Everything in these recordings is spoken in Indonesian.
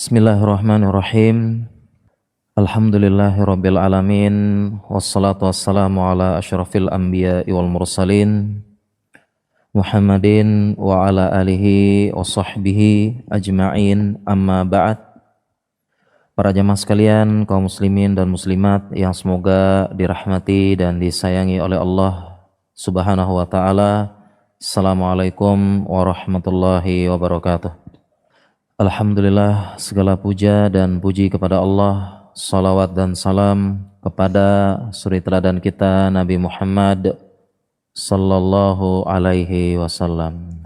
Bismillahirrahmanirrahim. Alhamdulillahirabbil alamin wassalatu wassalamu ala asyrafil anbiya'i wal mursalin Muhammadin wa ala alihi wa sahbihi ajma'in, amma ba'd. Para jamaah sekalian, kaum muslimin dan muslimat yang semoga dirahmati dan disayangi oleh Allah Subhanahu wa taala. Assalamualaikum warahmatullahi wabarakatuh. Alhamdulillah, segala puja dan puji kepada Allah, salawat dan salam kepada suri teladan kita Nabi Muhammad sallallahu alaihi wasallam.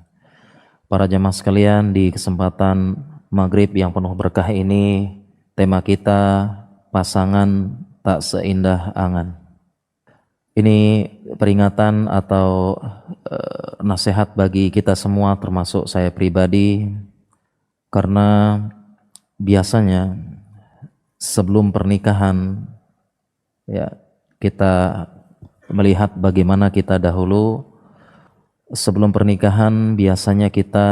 Para jamaah sekalian, di kesempatan maghrib yang penuh berkah ini, tema kita pasangan tak seindah angan. Ini peringatan atau nasihat bagi kita semua, termasuk saya pribadi. Karena biasanya sebelum pernikahan ya kita melihat bagaimana kita dahulu sebelum pernikahan, biasanya kita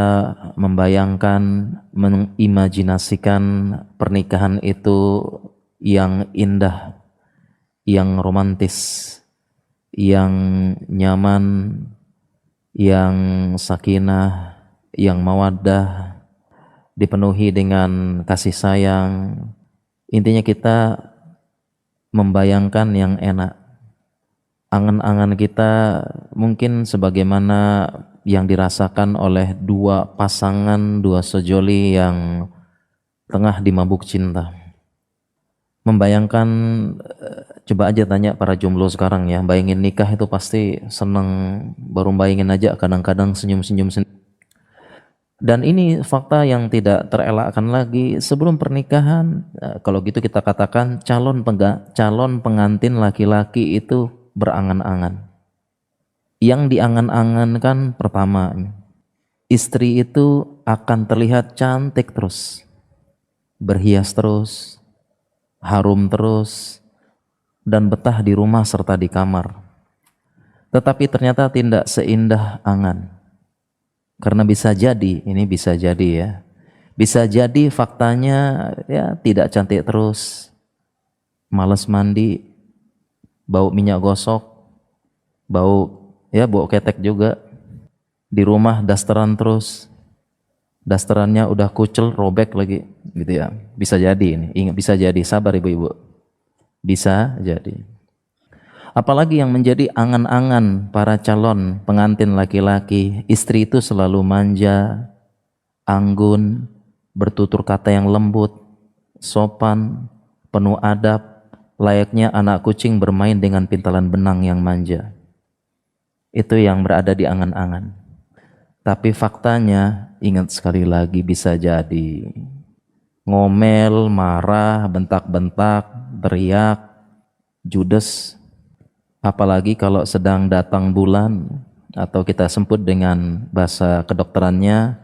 membayangkan, mengimajinasikan pernikahan itu yang indah, yang romantis, yang nyaman, yang sakinah, yang mawaddah, dipenuhi dengan kasih sayang. Intinya kita membayangkan yang enak. Angan-angan kita mungkin sebagaimana yang dirasakan oleh dua pasangan, dua sejoli yang tengah dimabuk cinta. Membayangkan, coba aja tanya para jomblo sekarang ya, bayangin nikah itu pasti seneng, baru bayangin aja kadang-kadang senyum-senyum sendiri. Dan ini fakta yang tidak terelakkan lagi. Sebelum pernikahan, kalau gitu kita katakan calon pengantin laki-laki itu berangan-angan. Yang diangan-angankan pertama, istri itu akan terlihat cantik terus, berhias terus, harum terus, dan betah di rumah serta di kamar. Tetapi ternyata tidak seindah angan. Karena bisa jadi, ini bisa jadi ya, bisa jadi faktanya ya tidak cantik terus, malas mandi, bau minyak gosok, bau ketek juga, di rumah dasteran terus, dasterannya udah kucel, robek lagi gitu ya. Bisa jadi ini, ingat, bisa jadi, sabar ibu-ibu, bisa jadi. Apalagi yang menjadi angan-angan para calon pengantin laki-laki, istri itu selalu manja, anggun, bertutur kata yang lembut, sopan, penuh adab, layaknya anak kucing bermain dengan pintalan benang yang manja. Itu yang berada di angan-angan. Tapi faktanya, ingat sekali lagi, bisa jadi ngomel, marah, bentak-bentak, teriak, judes. Apalagi kalau sedang datang bulan, atau kita sebut dengan bahasa kedokterannya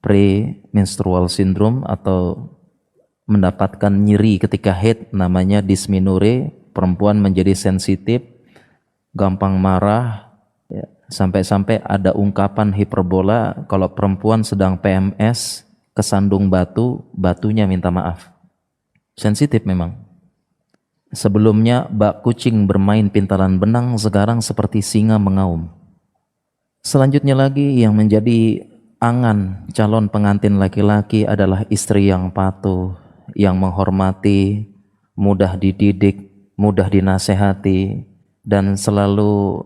premenstrual syndrome, atau mendapatkan nyeri ketika haid, namanya dysmenorrhea. Perempuan menjadi sensitif, gampang marah, ya. Sampai-sampai ada ungkapan hiperbola, kalau perempuan sedang PMS, kesandung batu, batunya minta maaf. Sensitif memang. Sebelumnya bak kucing bermain pintalan benang, sekarang seperti singa mengaum. Selanjutnya lagi yang menjadi angan calon pengantin laki-laki adalah istri yang patuh, yang menghormati, mudah dididik, mudah dinasehati, dan selalu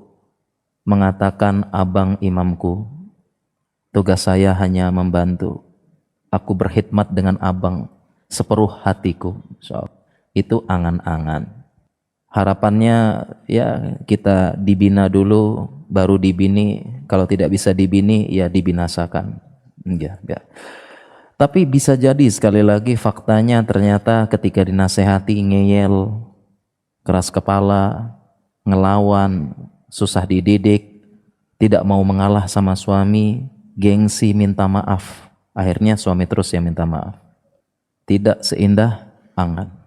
mengatakan abang imamku. Tugas saya hanya membantu. Aku berkhidmat dengan abang sepenuh hatiku. Itu angan-angan. Harapannya ya kita dibina dulu, baru dibini. Kalau tidak bisa dibini, ya dibinasakan. Ya. Tapi bisa jadi sekali lagi faktanya ternyata ketika dinasehati ngeyel, keras kepala, ngelawan, susah dididik, tidak mau mengalah sama suami, gengsi, minta maaf. Akhirnya suami terus yang minta maaf. Tidak seindah angan.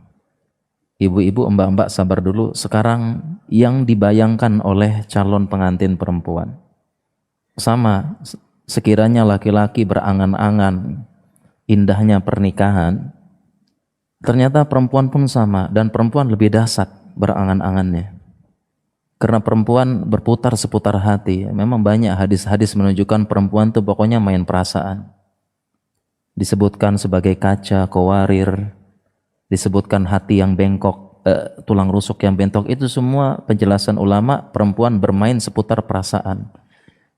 Ibu-ibu, mbak-mbak, sabar dulu. Sekarang yang dibayangkan oleh calon pengantin perempuan sama, sekiranya laki-laki berangan-angan indahnya pernikahan, ternyata perempuan pun sama, dan perempuan lebih dahsyat berangan-angannya. Karena perempuan berputar seputar hati. Memang banyak hadis-hadis menunjukkan perempuan tuh pokoknya main perasaan. Disebutkan sebagai kaca, kawarir, disebutkan hati yang bengkok, tulang rusuk yang bentok. Itu semua penjelasan ulama, perempuan bermain seputar perasaan.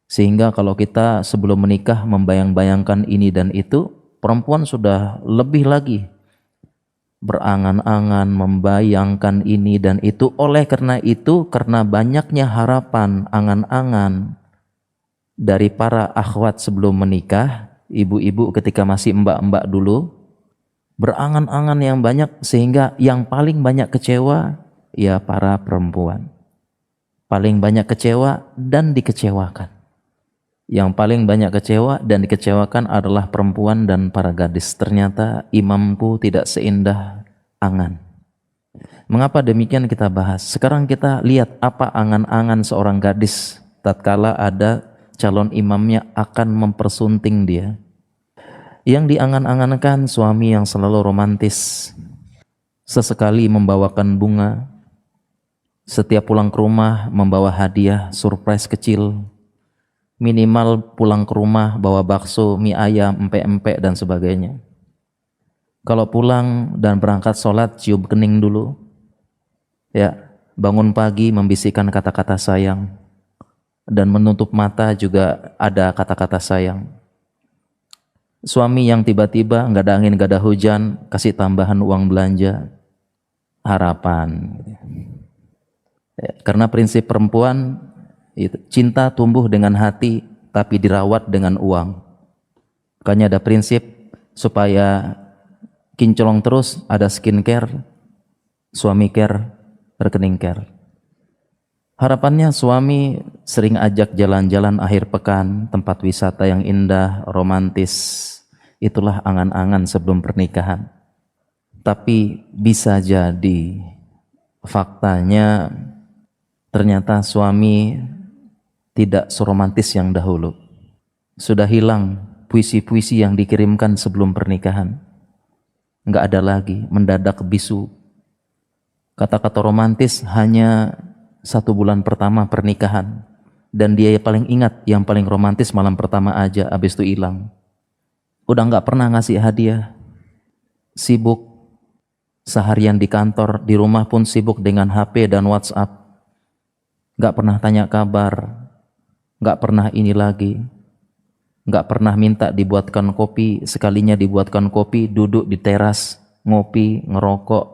Sehingga kalau kita sebelum menikah membayang-bayangkan ini dan itu, perempuan sudah lebih lagi berangan-angan, membayangkan ini dan itu. Oleh karena itu, karena banyaknya harapan, angan-angan dari para akhwat sebelum menikah, ibu-ibu ketika masih mbak-mbak dulu, berangan-angan yang banyak, sehingga yang paling banyak kecewa ya para perempuan. Paling banyak kecewa dan dikecewakan. Yang paling banyak kecewa dan dikecewakan adalah perempuan dan para gadis. Ternyata imamku tidak seindah angan. Mengapa demikian kita bahas? Sekarang kita lihat apa angan-angan seorang gadis tatkala ada calon imamnya akan mempersunting dia. Yang diangan-angankan suami yang selalu romantis, sesekali membawakan bunga, setiap pulang ke rumah membawa hadiah, surprise kecil, minimal pulang ke rumah bawa bakso, mie ayam, empek-empek dan sebagainya. Kalau pulang dan berangkat sholat cium kening dulu, ya, bangun pagi membisikkan kata-kata sayang, dan menutup mata juga ada kata-kata sayang. Suami yang tiba-tiba nggak ada angin nggak ada hujan kasih tambahan uang belanja, harapan. Ya, karena prinsip perempuan cinta tumbuh dengan hati, tapi dirawat dengan uang. Makanya ada prinsip supaya kinclong terus, ada skincare, suami care, rekening care. Harapannya suami sering ajak jalan-jalan akhir pekan, tempat wisata yang indah, romantis. Itulah angan-angan sebelum pernikahan. Tapi bisa jadi faktanya ternyata suami tidak seromantis yang dahulu. Sudah hilang puisi-puisi yang dikirimkan sebelum pernikahan. Enggak ada lagi, mendadak bisu. Kata-kata romantis hanya 1 bulan pertama pernikahan. Dan dia yang paling ingat, yang paling romantis malam pertama aja, habis itu hilang. Udah enggak pernah ngasih hadiah. Sibuk seharian di kantor, di rumah pun sibuk dengan HP dan WhatsApp. Enggak pernah tanya kabar. Nggak pernah ini lagi, nggak pernah minta dibuatkan kopi. Sekalinya dibuatkan kopi, duduk di teras, ngopi, ngerokok,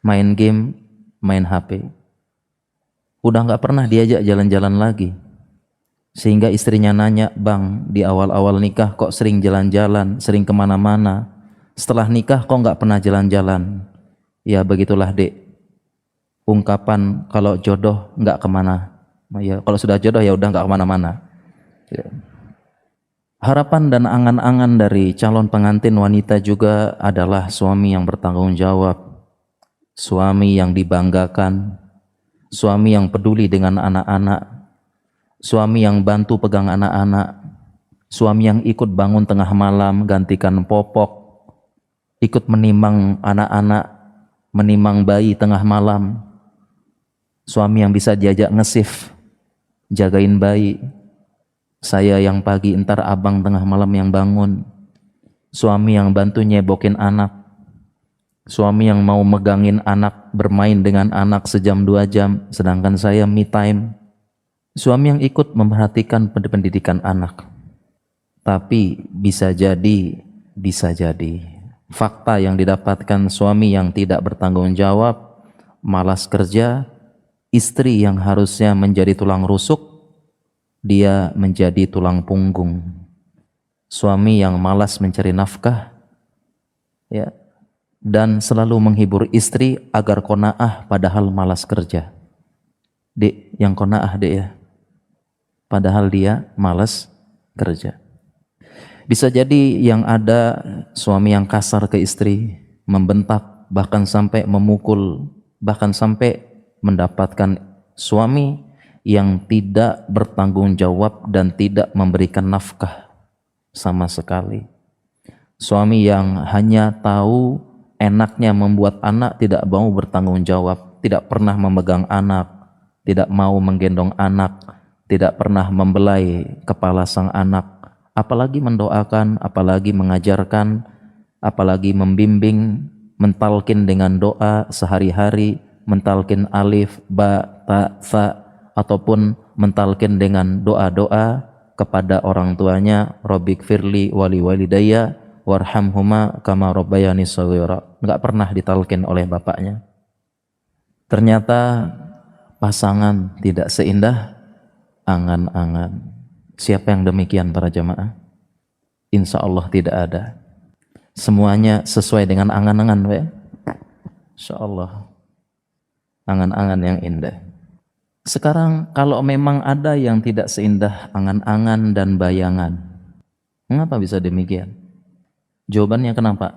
main game, main HP. Udah nggak pernah diajak jalan-jalan lagi. Sehingga istrinya nanya, "Bang, di awal-awal nikah kok sering jalan-jalan, sering kemana-mana. Setelah nikah kok nggak pernah jalan-jalan?" Ya begitulah dek, ungkapan kalau jodoh nggak kemana. Ya, kalau sudah jodoh ya udah nggak kemana-mana. Ya. Harapan dan angan-angan dari calon pengantin wanita juga adalah suami yang bertanggung jawab, suami yang dibanggakan, suami yang peduli dengan anak-anak, suami yang bantu pegang anak-anak, suami yang ikut bangun tengah malam, gantikan popok, ikut menimang anak-anak, menimang bayi tengah malam, suami yang bisa diajak nge-shift, jagain bayi. Saya yang pagi, entar abang tengah malam yang bangun. Suami yang bantu nyebokin anak. Suami yang mau megangin anak, bermain dengan anak sejam 2 jam, sedangkan saya me time. Suami yang ikut memperhatikan pendidikan anak. Tapi bisa jadi fakta yang didapatkan suami yang tidak bertanggung jawab, malas kerja, istri yang harusnya menjadi tulang rusuk, dia menjadi tulang punggung. Suami yang malas mencari nafkah, ya, dan selalu menghibur istri agar qanaah padahal malas kerja. Dek, yang qanaah dek ya, padahal dia malas kerja. Bisa jadi yang ada suami yang kasar ke istri, membentak, bahkan sampai memukul, bahkan sampai mendapatkan suami yang tidak bertanggung jawab dan tidak memberikan nafkah sama sekali. Suami yang hanya tahu enaknya membuat anak, tidak mau bertanggung jawab, tidak pernah memegang anak, tidak mau menggendong anak, tidak pernah membelai kepala sang anak, apalagi mendoakan, apalagi mengajarkan, apalagi membimbing, mentalkin dengan doa sehari-hari, mentalkin alif, ba, ta, sa, ataupun mentalkin dengan doa-doa kepada orang tuanya, Rabbik firli wali walidayya warhamhuma kama rabbayani shaghira. Enggak pernah ditalkin oleh bapaknya. Ternyata pasangan tidak seindah angan-angan. Siapa yang demikian para jamaah? Insya Allah tidak ada. Semuanya sesuai dengan angan-angan, ya. Insya Allah angan-angan yang indah. Sekarang kalau memang ada yang tidak seindah angan-angan dan bayangan, mengapa bisa demikian? Jawabannya kenapa?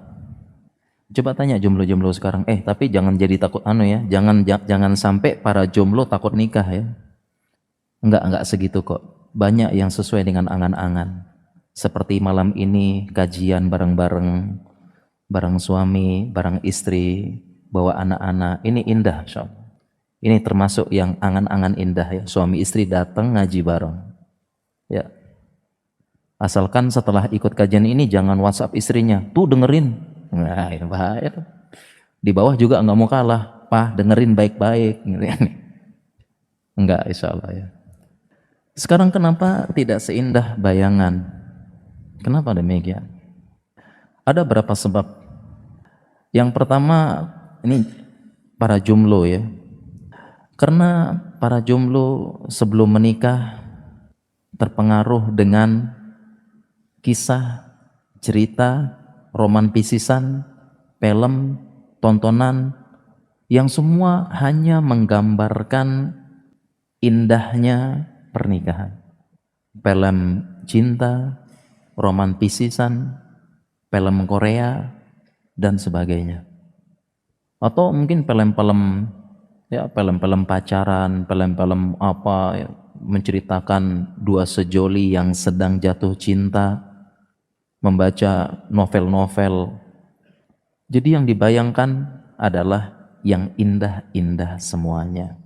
Coba tanya jomblo-jomblo sekarang. Tapi jangan jadi takut ya. Jangan sampai para jomblo takut nikah ya. Enggak segitu kok. Banyak yang sesuai dengan angan-angan. Seperti malam ini kajian bareng-bareng, bareng suami, bareng istri, bawa anak-anak. Ini indah, insyaallah. Ini termasuk yang angan-angan indah ya. Suami istri datang ngaji bareng. Ya. Asalkan setelah ikut kajian ini jangan WhatsApp istrinya, tuh dengerin. Nah, ini bahaya. Di bawah juga nggak mau kalah, Pak dengerin baik-baik. Enggak, insya Allah ya. Sekarang kenapa tidak seindah bayangan? Kenapa demikian? Ada berapa sebab. Yang pertama, ini para jomblo ya. Karena para jomblo sebelum menikah terpengaruh dengan kisah, cerita, roman pisisan, film, tontonan yang semua hanya menggambarkan indahnya pernikahan. Film cinta, roman pisisan, film Korea, dan sebagainya. Atau mungkin film-film pacaran, film-film apa ya, menceritakan dua sejoli yang sedang jatuh cinta, membaca novel-novel. Jadi yang dibayangkan adalah yang indah-indah semuanya.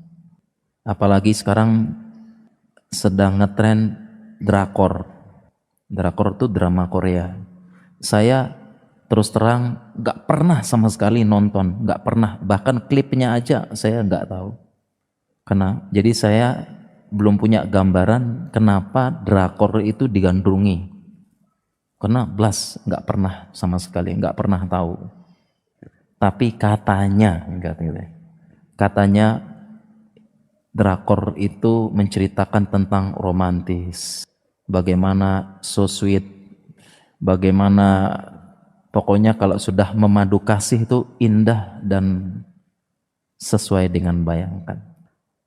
Apalagi sekarang sedang ngetren drakor. Drakor itu drama Korea. Saya terus terang gak pernah sama sekali nonton, gak pernah, bahkan klipnya aja saya gak tahu. Jadi saya belum punya gambaran kenapa drakor itu digandrungi. Karena blas gak pernah sama sekali, gak pernah tahu. Tapi katanya drakor itu menceritakan tentang romantis, bagaimana so sweet, bagaimana pokoknya kalau sudah memadu kasih itu indah dan sesuai dengan bayangkan.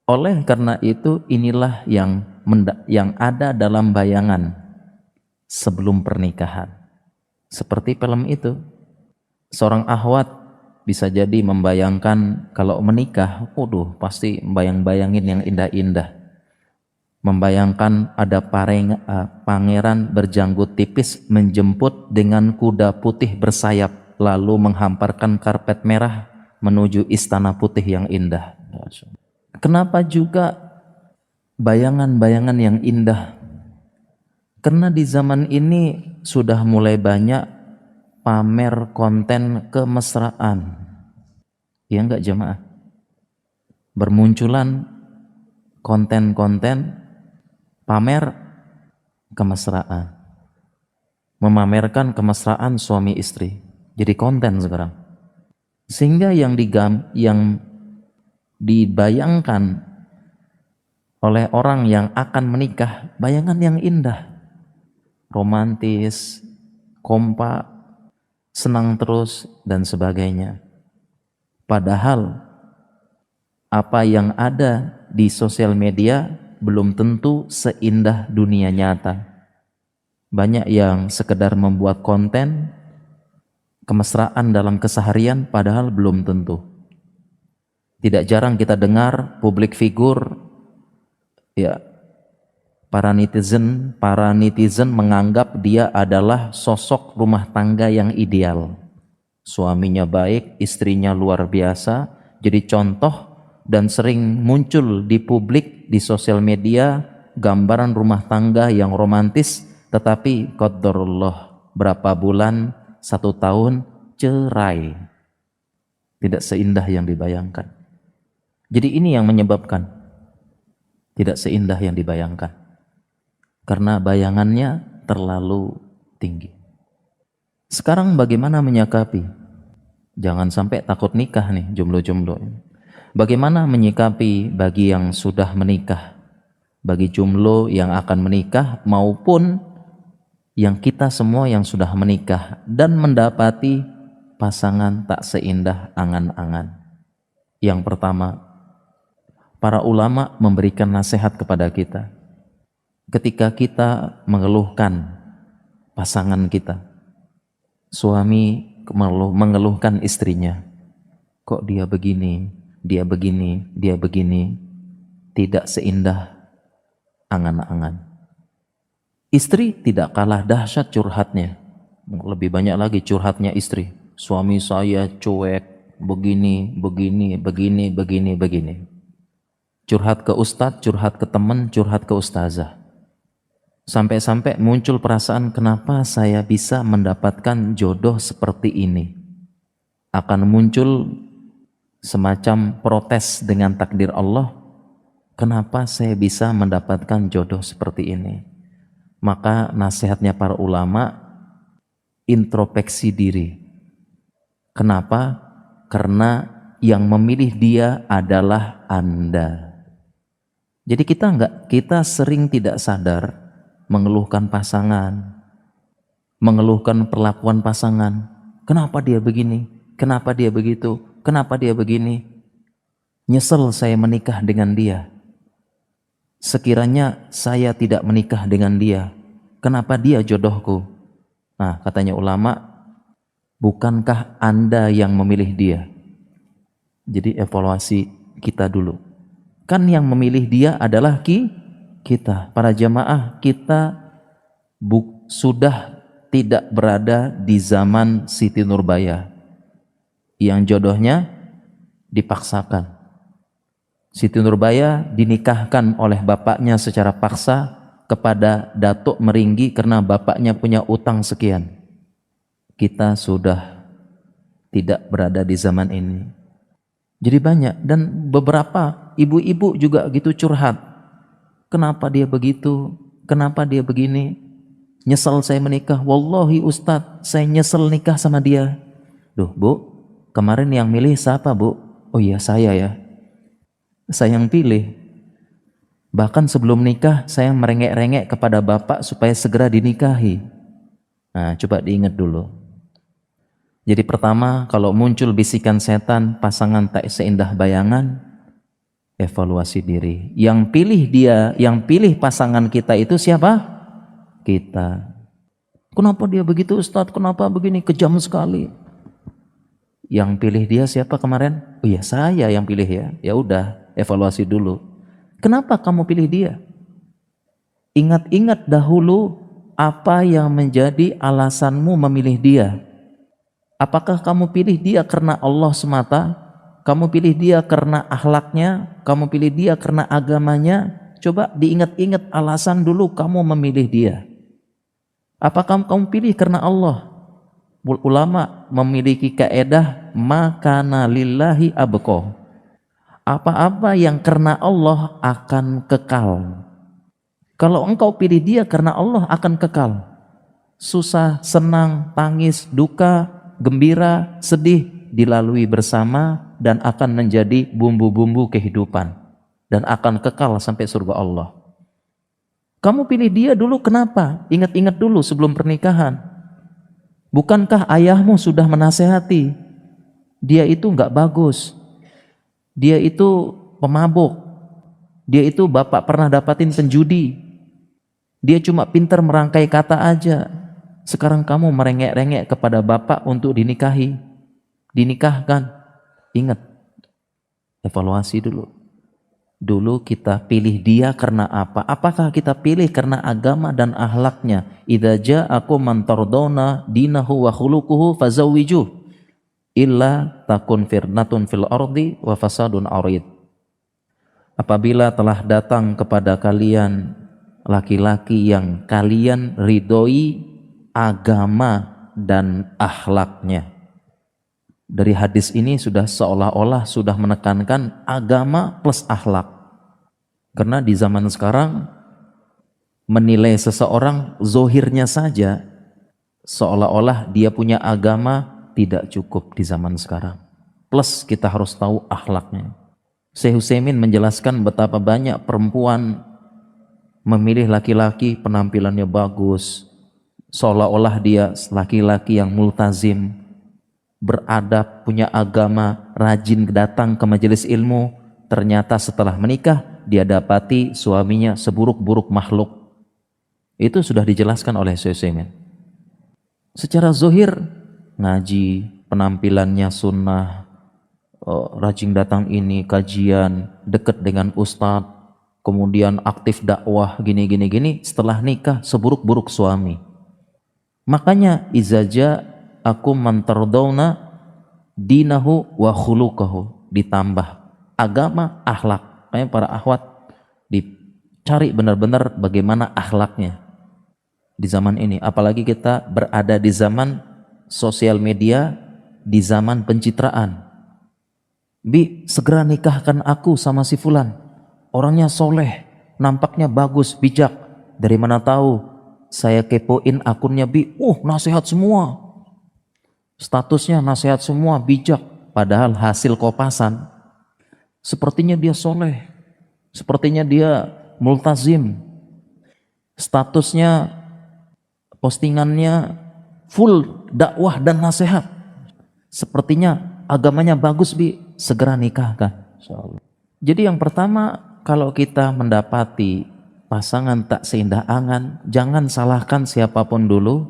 Oleh karena itu inilah yang ada dalam bayangan sebelum pernikahan. Seperti film itu, seorang akhwat bisa jadi membayangkan kalau menikah, pasti bayang-bayangin yang indah-indah. Membayangkan ada pangeran berjanggut tipis menjemput dengan kuda putih bersayap, lalu menghamparkan karpet merah menuju istana putih yang indah. Kenapa juga bayangan-bayangan yang indah? Karena di zaman ini sudah mulai banyak pamer konten kemesraan. Ya enggak jemaah? Bermunculan konten-konten pamer kemesraan, memamerkan kemesraan suami istri, jadi konten sekarang. Sehingga yang dibayangkan oleh orang yang akan menikah, bayangan yang indah, romantis, kompak, senang terus, dan sebagainya. Padahal apa yang ada di sosial media belum tentu seindah dunia nyata. Banyak yang sekedar membuat konten kemesraan dalam keseharian, padahal belum tentu. Tidak jarang kita dengar publik figur ya Para netizen menganggap dia adalah sosok rumah tangga yang ideal. Suaminya baik, istrinya luar biasa, jadi contoh dan sering muncul di publik, di sosial media, gambaran rumah tangga yang romantis, tetapi qadarullah berapa bulan, 1 tahun cerai. Tidak seindah yang dibayangkan. Jadi ini yang menyebabkan tidak seindah yang dibayangkan. Karena bayangannya terlalu tinggi. Sekarang bagaimana menyikapi? Jangan sampai takut nikah nih jomblo-jomblo. Bagaimana menyikapi bagi yang sudah menikah? Bagi jomblo yang akan menikah maupun yang kita semua yang sudah menikah dan mendapati pasangan tak seindah angan-angan. Yang pertama, para ulama memberikan nasihat kepada kita. Ketika kita mengeluhkan pasangan kita, suami mengeluhkan istrinya, kok dia begini, dia begini, dia begini, tidak seindah angan-angan. Istri tidak kalah dahsyat curhatnya, lebih banyak lagi curhatnya istri. Suami saya cuek, begini, begini, begini, begini, begini. Curhat ke ustadz, curhat ke teman, curhat ke ustazah. Sampai-sampai muncul perasaan, kenapa saya bisa mendapatkan jodoh seperti ini? Akan muncul semacam protes dengan takdir Allah, kenapa saya bisa mendapatkan jodoh seperti ini? Maka nasihatnya para ulama, introspeksi diri. Kenapa? Karena yang memilih dia adalah Anda. Jadi kita sering tidak sadar mengeluhkan pasangan, mengeluhkan perlakuan pasangan. Kenapa dia begini? Kenapa dia begitu? Kenapa dia begini? Nyesel saya menikah dengan dia. Sekiranya saya tidak menikah dengan dia, kenapa dia jodohku? Nah, katanya ulama, bukankah Anda yang memilih dia? Jadi evaluasi kita dulu. Kan yang memilih dia adalah kita, para jamaah. Kita sudah tidak berada di zaman Siti Nurbaya yang jodohnya dipaksakan. Siti Nurbaya dinikahkan oleh bapaknya secara paksa kepada Datuk Meringgi karena bapaknya punya utang sekian. Kita sudah tidak berada di zaman ini. Jadi banyak, dan beberapa ibu-ibu juga gitu curhat. Kenapa dia begitu? Kenapa dia begini? Nyesel saya menikah. Wallahi Ustadz, saya nyesel nikah sama dia. Duh Bu, kemarin yang milih siapa Bu? Oh iya saya ya. Saya yang pilih. Bahkan sebelum nikah saya merengek-rengek kepada bapak supaya segera dinikahi. Nah coba diingat dulu. Jadi pertama, kalau muncul bisikan setan, pasangan tak seindah bayangan, evaluasi diri. Yang pilih dia, yang pilih pasangan kita itu siapa? Kita. Kenapa dia begitu Ustadz? Kenapa begini? Kejam sekali. Yang pilih dia siapa kemarin? Oh iya saya yang pilih ya. Ya udah, evaluasi dulu. Kenapa kamu pilih dia? Ingat-ingat dahulu apa yang menjadi alasanmu memilih dia. Apakah kamu pilih dia karena Allah semata? Kamu pilih dia karena akhlaknya, kamu pilih dia karena agamanya. Coba diingat-ingat alasan dulu kamu memilih dia. Apakah kamu pilih karena Allah? Ulama memiliki kaedah makana lillahi abqa. Apa-apa yang karena Allah akan kekal. Kalau engkau pilih dia karena Allah akan kekal. Susah, senang, tangis, duka, gembira, sedih dilalui bersama dan akan menjadi bumbu-bumbu kehidupan dan akan kekal sampai surga Allah. Kamu pilih dia dulu kenapa? Ingat-ingat dulu sebelum pernikahan. Bukankah ayahmu sudah menasehati? Dia itu enggak bagus. Dia itu pemabuk. Dia itu bapak pernah dapatin penjudi. Dia cuma pintar merangkai kata aja. Sekarang kamu merengek-rengek kepada bapak untuk dinikahi. Dinikahkan. Ingat, evaluasi dulu. Dulu kita pilih dia karena apa? Apakah kita pilih karena agama dan akhlaknya? Idza ja'akum man tardawna dinahu wa khuluquhu fazawwijuh illa takun firnatun fil ardi wa fasadun arid. Apabila telah datang kepada kalian laki-laki yang kalian ridhoi agama dan akhlaknya. Dari hadis ini sudah seolah-olah sudah menekankan agama plus akhlak. Karena di zaman sekarang menilai seseorang zohirnya saja seolah-olah dia punya agama tidak cukup di zaman sekarang. Plus kita harus tahu akhlaknya. Syekh Utsaimin menjelaskan betapa banyak perempuan memilih laki-laki penampilannya bagus, seolah-olah dia laki-laki yang multazim, beradab, punya agama, rajin datang ke majelis ilmu. Ternyata setelah menikah dia dapati suaminya seburuk-buruk makhluk. Itu sudah dijelaskan oleh Syekh Utsaimin. Secara zohir ngaji, penampilannya sunnah, rajin datang ini kajian, dekat dengan ustadz, kemudian aktif dakwah gini. Setelah nikah seburuk-buruk suami. Makanya izaja aku mantardawna dinahu wa khuluquhu, ditambah agama, akhlak. Makanya para akhwat dicari benar-benar bagaimana akhlaknya di zaman ini. Apalagi kita berada di zaman sosial media, di zaman pencitraan. Bi, segera nikahkan aku sama si fulan. Orangnya soleh, nampaknya bagus, bijak. Dari mana tahu? Saya kepoin akunnya Bi. Nasihat semua. Statusnya nasihat semua, bijak. Padahal hasil kopasan. Sepertinya dia soleh. Sepertinya dia multazim. Statusnya, postingannya full dakwah dan nasihat. Sepertinya agamanya bagus Bi. Segera nikahkan. Jadi yang pertama, kalau kita mendapati pasangan tak seindah angan, jangan salahkan siapapun dulu,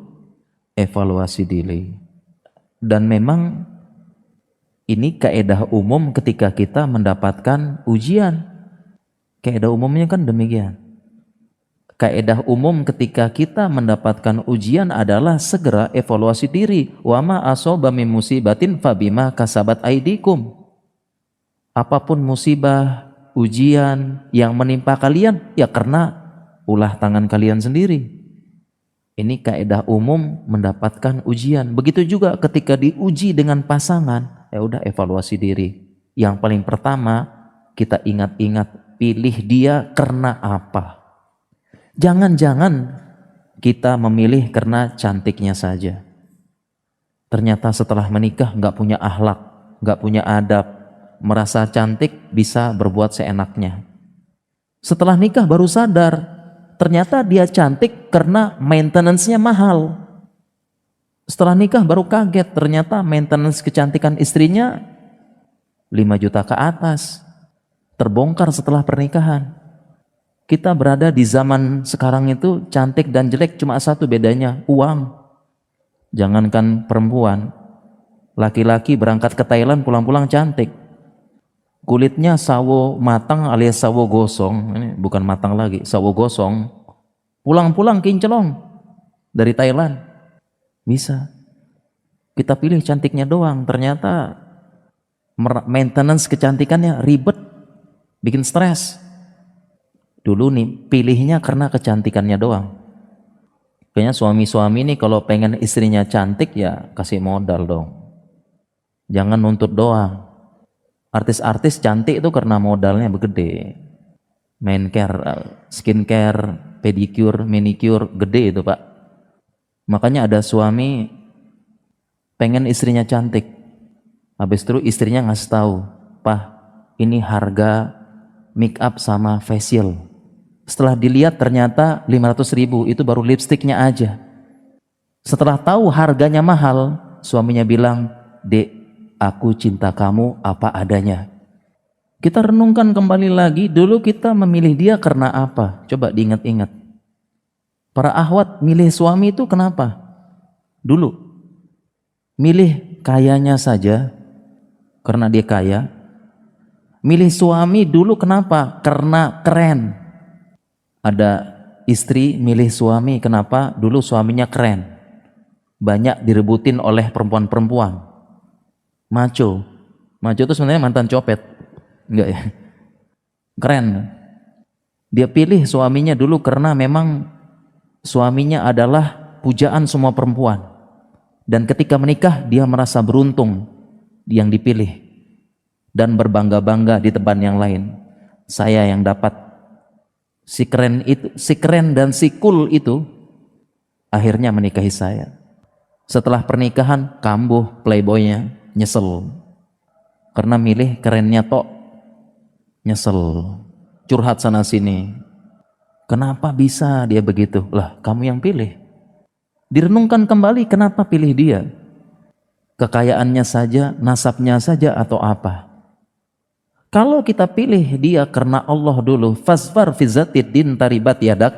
evaluasi diri. Dan memang ini kaedah umum ketika kita mendapatkan ujian. Kaedah umumnya kan demikian. Kaedah umum ketika kita mendapatkan ujian adalah segera evaluasi diri. Wa ma asaba min musibatin fabima kasabat aidikum. Apapun musibah, ujian yang menimpa kalian, ya karena ulah tangan kalian sendiri. Ini kaedah umum mendapatkan ujian. Begitu juga ketika diuji dengan pasangan, ya udah evaluasi diri. Yang paling pertama, kita ingat-ingat pilih dia karena apa. Jangan-jangan kita memilih karena cantiknya saja. Ternyata setelah menikah nggak punya akhlak, nggak punya adab, merasa cantik bisa berbuat seenaknya. Setelah nikah baru sadar, ternyata dia cantik karena maintenance-nya mahal. Setelah nikah baru kaget, ternyata maintenance kecantikan istrinya 5 juta ke atas. Terbongkar setelah pernikahan. Kita berada di zaman sekarang itu cantik dan jelek cuma satu bedanya, uang. Jangankan perempuan, laki-laki berangkat ke Thailand pulang-pulang cantik. Kulitnya sawo matang alias sawo gosong, ini bukan matang lagi, sawo gosong. Pulang-pulang kinclong dari Thailand. Bisa. Kita pilih cantiknya doang, ternyata maintenance kecantikannya ribet, bikin stres. Dulu nih pilihnya karena kecantikannya doang. Kayaknya suami-suami nih kalau pengen istrinya cantik ya kasih modal dong. Jangan nuntut doang. Artis-artis cantik itu karena modalnya begede. Main care, skincare, pedicure, manicure, gede itu Pak. Makanya ada suami pengen istrinya cantik. Habis itu istrinya ngasih tahu, "Pak, ini harga make up sama facial." Setelah dilihat ternyata 500.000, itu baru lipstiknya aja. Setelah tahu harganya mahal, suaminya bilang, "Dek, aku cinta kamu apa adanya." Kita renungkan kembali lagi, dulu kita memilih dia karena apa? Coba diingat-ingat. Para akhwat milih suami itu kenapa? Dulu milih kayanya saja karena dia kaya, Milih suami dulu kenapa? Karena keren. Ada istri milih suami kenapa? Dulu suaminya keren. Banyak direbutin oleh perempuan-perempuan. Maco. Maco itu sebenarnya mantan copet. Enggak ya? Keren. Dia pilih suaminya dulu karena memang suaminya adalah pujaan semua perempuan. Dan ketika menikah dia merasa beruntung yang dipilih. Dan berbangga-bangga di tempat yang lain. Saya yang dapat si keren dan si cool itu akhirnya menikahi saya. Setelah pernikahan kambuh playboynya, nyesel. Karena milih kerennya tok, nyesel. Curhat sana sini. Kenapa bisa dia begitu? Lah, kamu yang pilih. Direnungkan kembali kenapa pilih dia? Kekayaannya saja, nasabnya saja atau apa? Kalau kita pilih dia karena Allah dulu, fasfar fi zatid din taribat yadak,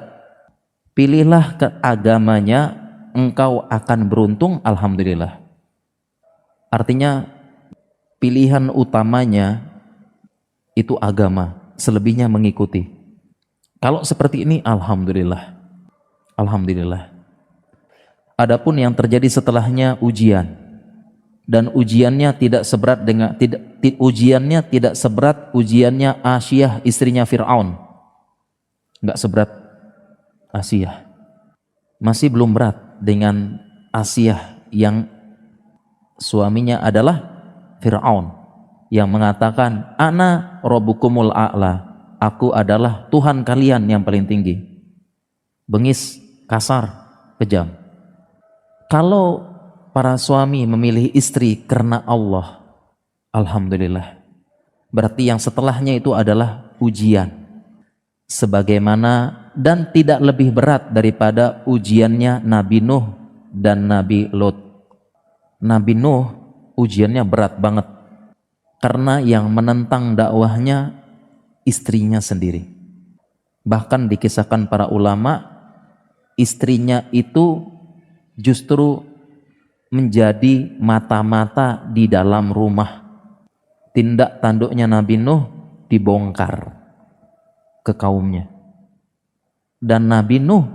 pilihlah ke agamanya, engkau akan beruntung, alhamdulillah. Artinya pilihan utamanya itu agama, selebihnya mengikuti. Kalau seperti ini, alhamdulillah. Alhamdulillah. Adapun yang terjadi setelahnya ujian. Dan ujiannya tidak seberat ujiannya Asyah istrinya Fir'aun. Enggak seberat Asyah. Masih belum berat dengan Asyah yang suaminya adalah Fir'aun yang mengatakan ana rabbukumul a'la, aku adalah Tuhan kalian yang paling tinggi. Bengis, kasar, kejam. Kalau para suami memilih istri karena Allah, alhamdulillah. Berarti yang setelahnya itu adalah ujian. Sebagaimana dan tidak lebih berat daripada ujiannya Nabi Nuh dan Nabi Lot. Nabi Nuh ujiannya berat banget. Karena yang menentang dakwahnya istrinya sendiri. Bahkan dikisahkan para ulama, istrinya itu justru menjadi mata-mata di dalam rumah. Tindak tanduknya Nabi Nuh dibongkar ke kaumnya. Dan Nabi Nuh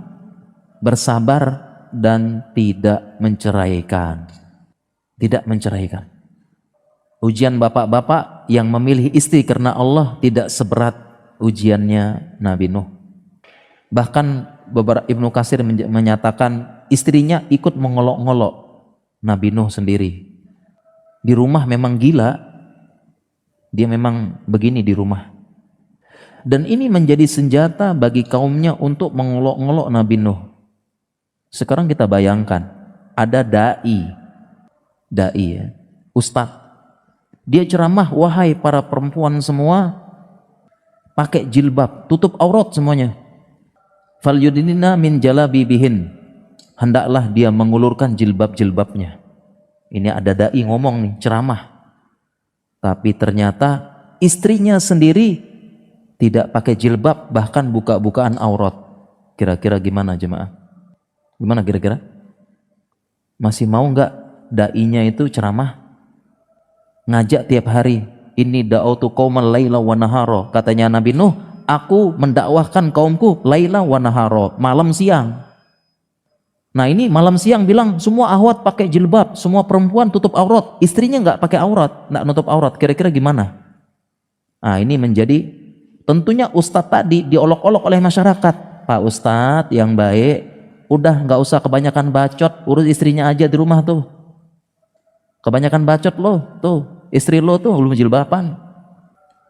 bersabar dan tidak menceraikan. Tidak menceraikan. Ujian bapak-bapak yang memilih istri karena Allah tidak seberat ujiannya Nabi Nuh. Bahkan beberapa Ibnu Katsir menyatakan istrinya ikut mengolok-ngolok Nabi Nuh sendiri. Di rumah memang gila, dia memang begini di rumah. Dan ini menjadi senjata bagi kaumnya untuk mengolok-ngolok Nabi Nuh. Sekarang kita bayangkan, ada dai ya, ustadz. Dia ceramah, wahai para perempuan semua, pakai jilbab, tutup aurat semuanya. Fal yudnina min jalabibihin. Hendaklah dia mengulurkan jilbab-jilbabnya. Ini ada dai ngomong nih, ceramah. Tapi ternyata istrinya sendiri tidak pakai jilbab, bahkan buka-bukaan aurat. Kira-kira gimana jemaah? Gimana kira-kira? Masih mau nggak dainya itu ceramah? Ngajak tiap hari. Ini da'autu qauman laila wa nahara. Katanya Nabi Nuh, aku mendakwahkan kaumku laila wa nahara, malam siang. Nah ini malam siang bilang semua ahwat pakai jilbab, semua perempuan tutup aurat, istrinya nggak pakai aurat, nggak nutup aurat. Kira-kira gimana? Nah ini menjadi tentunya ustadz tadi diolok-olok oleh masyarakat. Pak ustadz yang baik, udah nggak usah kebanyakan bacot, urus istrinya aja di rumah tuh. Kebanyakan bacot lo, tuh istri lo tuh belum jilbaban.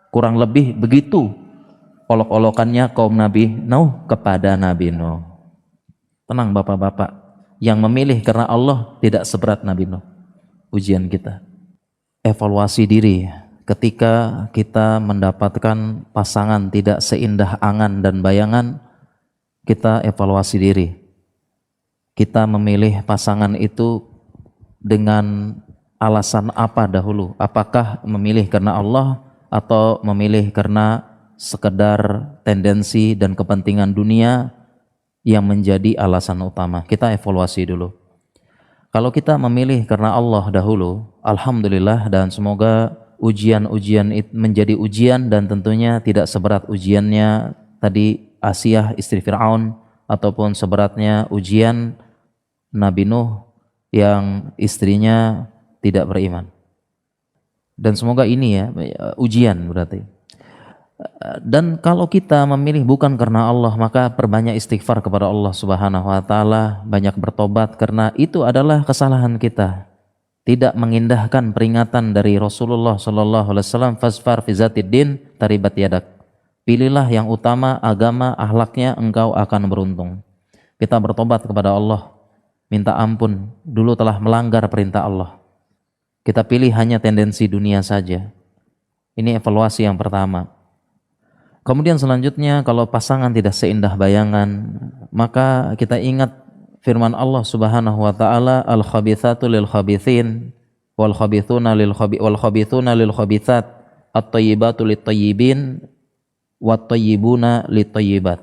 Kurang lebih begitu olok-olokannya kaum Nabi Nuh kepada Nabi Nuh. Tenang bapak-bapak, yang memilih karena Allah tidak seberat Nabi Nuh. Ujian kita, evaluasi diri. Ketika kita mendapatkan pasangan tidak seindah angan dan bayangan, kita evaluasi diri. Kita memilih pasangan itu dengan alasan apa dahulu? Apakah memilih karena Allah atau memilih karena sekedar tendensi dan kepentingan dunia yang menjadi alasan utama? Kita evaluasi dulu. Kalau kita memilih karena Allah dahulu, alhamdulillah, dan semoga ujian-ujian menjadi ujian dan tentunya tidak seberat ujiannya tadi Asiyah istri Fir'aun ataupun seberatnya ujian Nabi Nuh yang istrinya tidak beriman. Dan semoga ini ya ujian berarti. Dan kalau kita memilih bukan karena Allah, maka perbanyak istighfar kepada Allah Subhanahu wa taala, banyak bertobat karena itu adalah kesalahan kita. Tidak mengindahkan peringatan dari Rasulullah sallallahu alaihi wasallam, fasfar fi zatiddin taribat yadak. Pilihlah yang utama agama, akhlaknya, engkau akan beruntung. Kita bertobat kepada Allah, minta ampun, dulu telah melanggar perintah Allah. Kita pilih hanya tendensi dunia saja. Ini evaluasi yang pertama. Kemudian selanjutnya kalau pasangan tidak seindah bayangan, maka kita ingat firman Allah Subhanahu wa taala, al-khabithatu lil khabithin wal khabithuna lil khabithat, at-thayyibatu lit thayyibin wat thayyibuna lit thayyibat.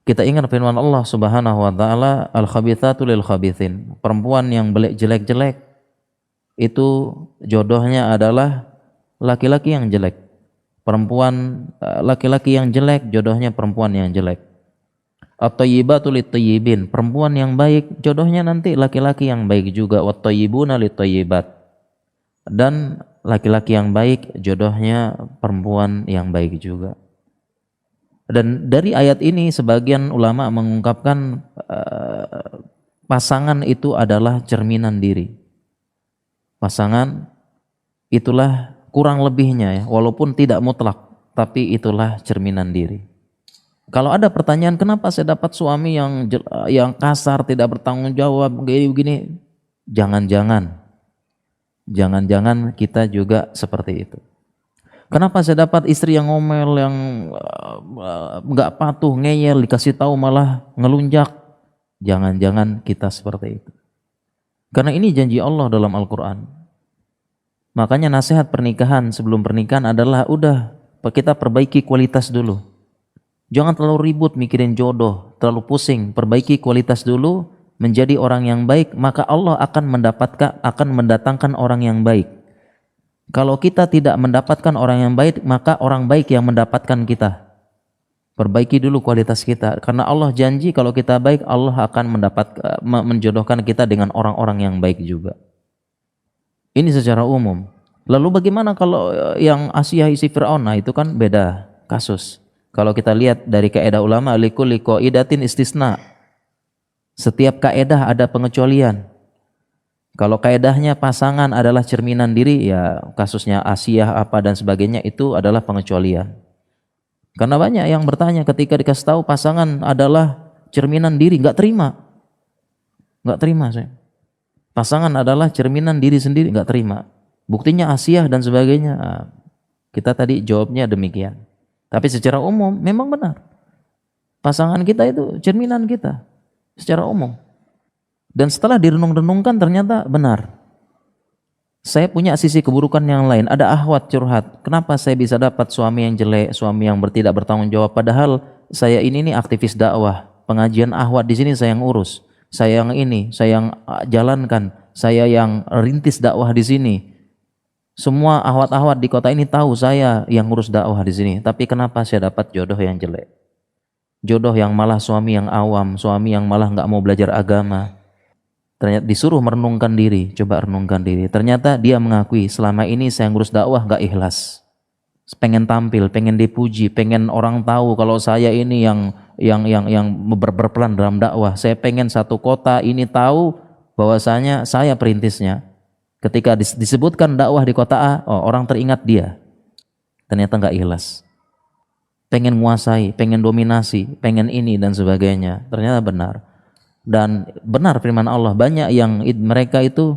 Kita ingat firman Allah Subhanahu wa taala, al-khabithatu lil khabithin. Perempuan yang jelek-jelek itu jodohnya adalah laki-laki yang jelek. Perempuan laki-laki yang jelek jodohnya perempuan yang jelek. At-thayyibatu lit-thayyibin, perempuan yang baik jodohnya nanti laki-laki yang baik juga. Wat-thayyibuna lit-thayyibat, dan laki-laki yang baik jodohnya perempuan yang baik juga. Dan dari ayat ini sebagian ulama mengungkapkan pasangan itu adalah cerminan diri. Pasangan itulah kurang lebihnya ya, walaupun tidak mutlak, tapi itulah cerminan diri. Kalau ada pertanyaan kenapa saya dapat suami yang kasar, tidak bertanggung jawab, begini, jangan-jangan kita juga seperti itu. Kenapa saya dapat istri yang ngomel, yang nggak patuh, ngeyel, dikasih tahu malah ngelunjak, jangan-jangan kita seperti itu. Karena ini janji Allah dalam Al-Quran. Makanya nasihat pernikahan sebelum pernikahan adalah udah kita perbaiki kualitas dulu. Jangan terlalu ribut mikirin jodoh, terlalu pusing, perbaiki kualitas dulu, menjadi orang yang baik, maka Allah akan mendatangkan orang yang baik. Kalau kita tidak mendapatkan orang yang baik, maka orang baik yang mendapatkan kita. Perbaiki dulu kualitas kita, karena Allah janji kalau kita baik, Allah akan menjodohkan kita dengan orang-orang yang baik juga. Ini secara umum. Lalu bagaimana kalau yang Asiyah isi Fir'aun? Nah itu kan beda kasus. Kalau kita lihat dari kaidah ulama, likulli qaidatin istisna. Setiap kaidah ada pengecualian. Kalau kaidahnya pasangan adalah cerminan diri, ya kasusnya Asiyah apa dan sebagainya itu adalah pengecualian. Karena banyak yang bertanya ketika dikasih tahu pasangan adalah cerminan diri, nggak terima saya. Pasangan adalah cerminan diri sendiri, nggak terima. Buktinya Asiyah dan sebagainya. Nah, kita tadi jawabnya demikian. Tapi secara umum memang benar. Pasangan kita itu cerminan kita secara umum. Dan setelah direnung-renungkan ternyata benar. Saya punya sisi keburukan yang lain. Ada ahwat curhat. Kenapa saya bisa dapat suami yang jelek, suami yang tidak bertanggung jawab? Padahal saya ini aktivis dakwah. Pengajian ahwat di sini saya yang urus. Saya yang ini, saya yang jalankan, saya yang rintis dakwah di sini. Semua ahwat-ahwat di kota ini tahu saya yang ngurus dakwah di sini. Tapi kenapa saya dapat jodoh yang jelek? Jodoh yang malah suami yang awam, suami yang malah nggak mau belajar agama. Ternyata disuruh merenungkan diri, coba renungkan diri. Ternyata dia mengakui selama ini saya ngurus dakwah nggak ikhlas. Pengen tampil, pengen dipuji, pengen orang tahu kalau saya ini yang berperan dalam dakwah. Saya pengen satu kota ini tahu bahwasanya saya perintisnya. Ketika disebutkan dakwah di kota A, orang teringat dia. Ternyata nggak ikhlas. Pengen menguasai, pengen dominasi, pengen ini dan sebagainya. Ternyata benar. Dan benar firman Allah, banyak yang mereka itu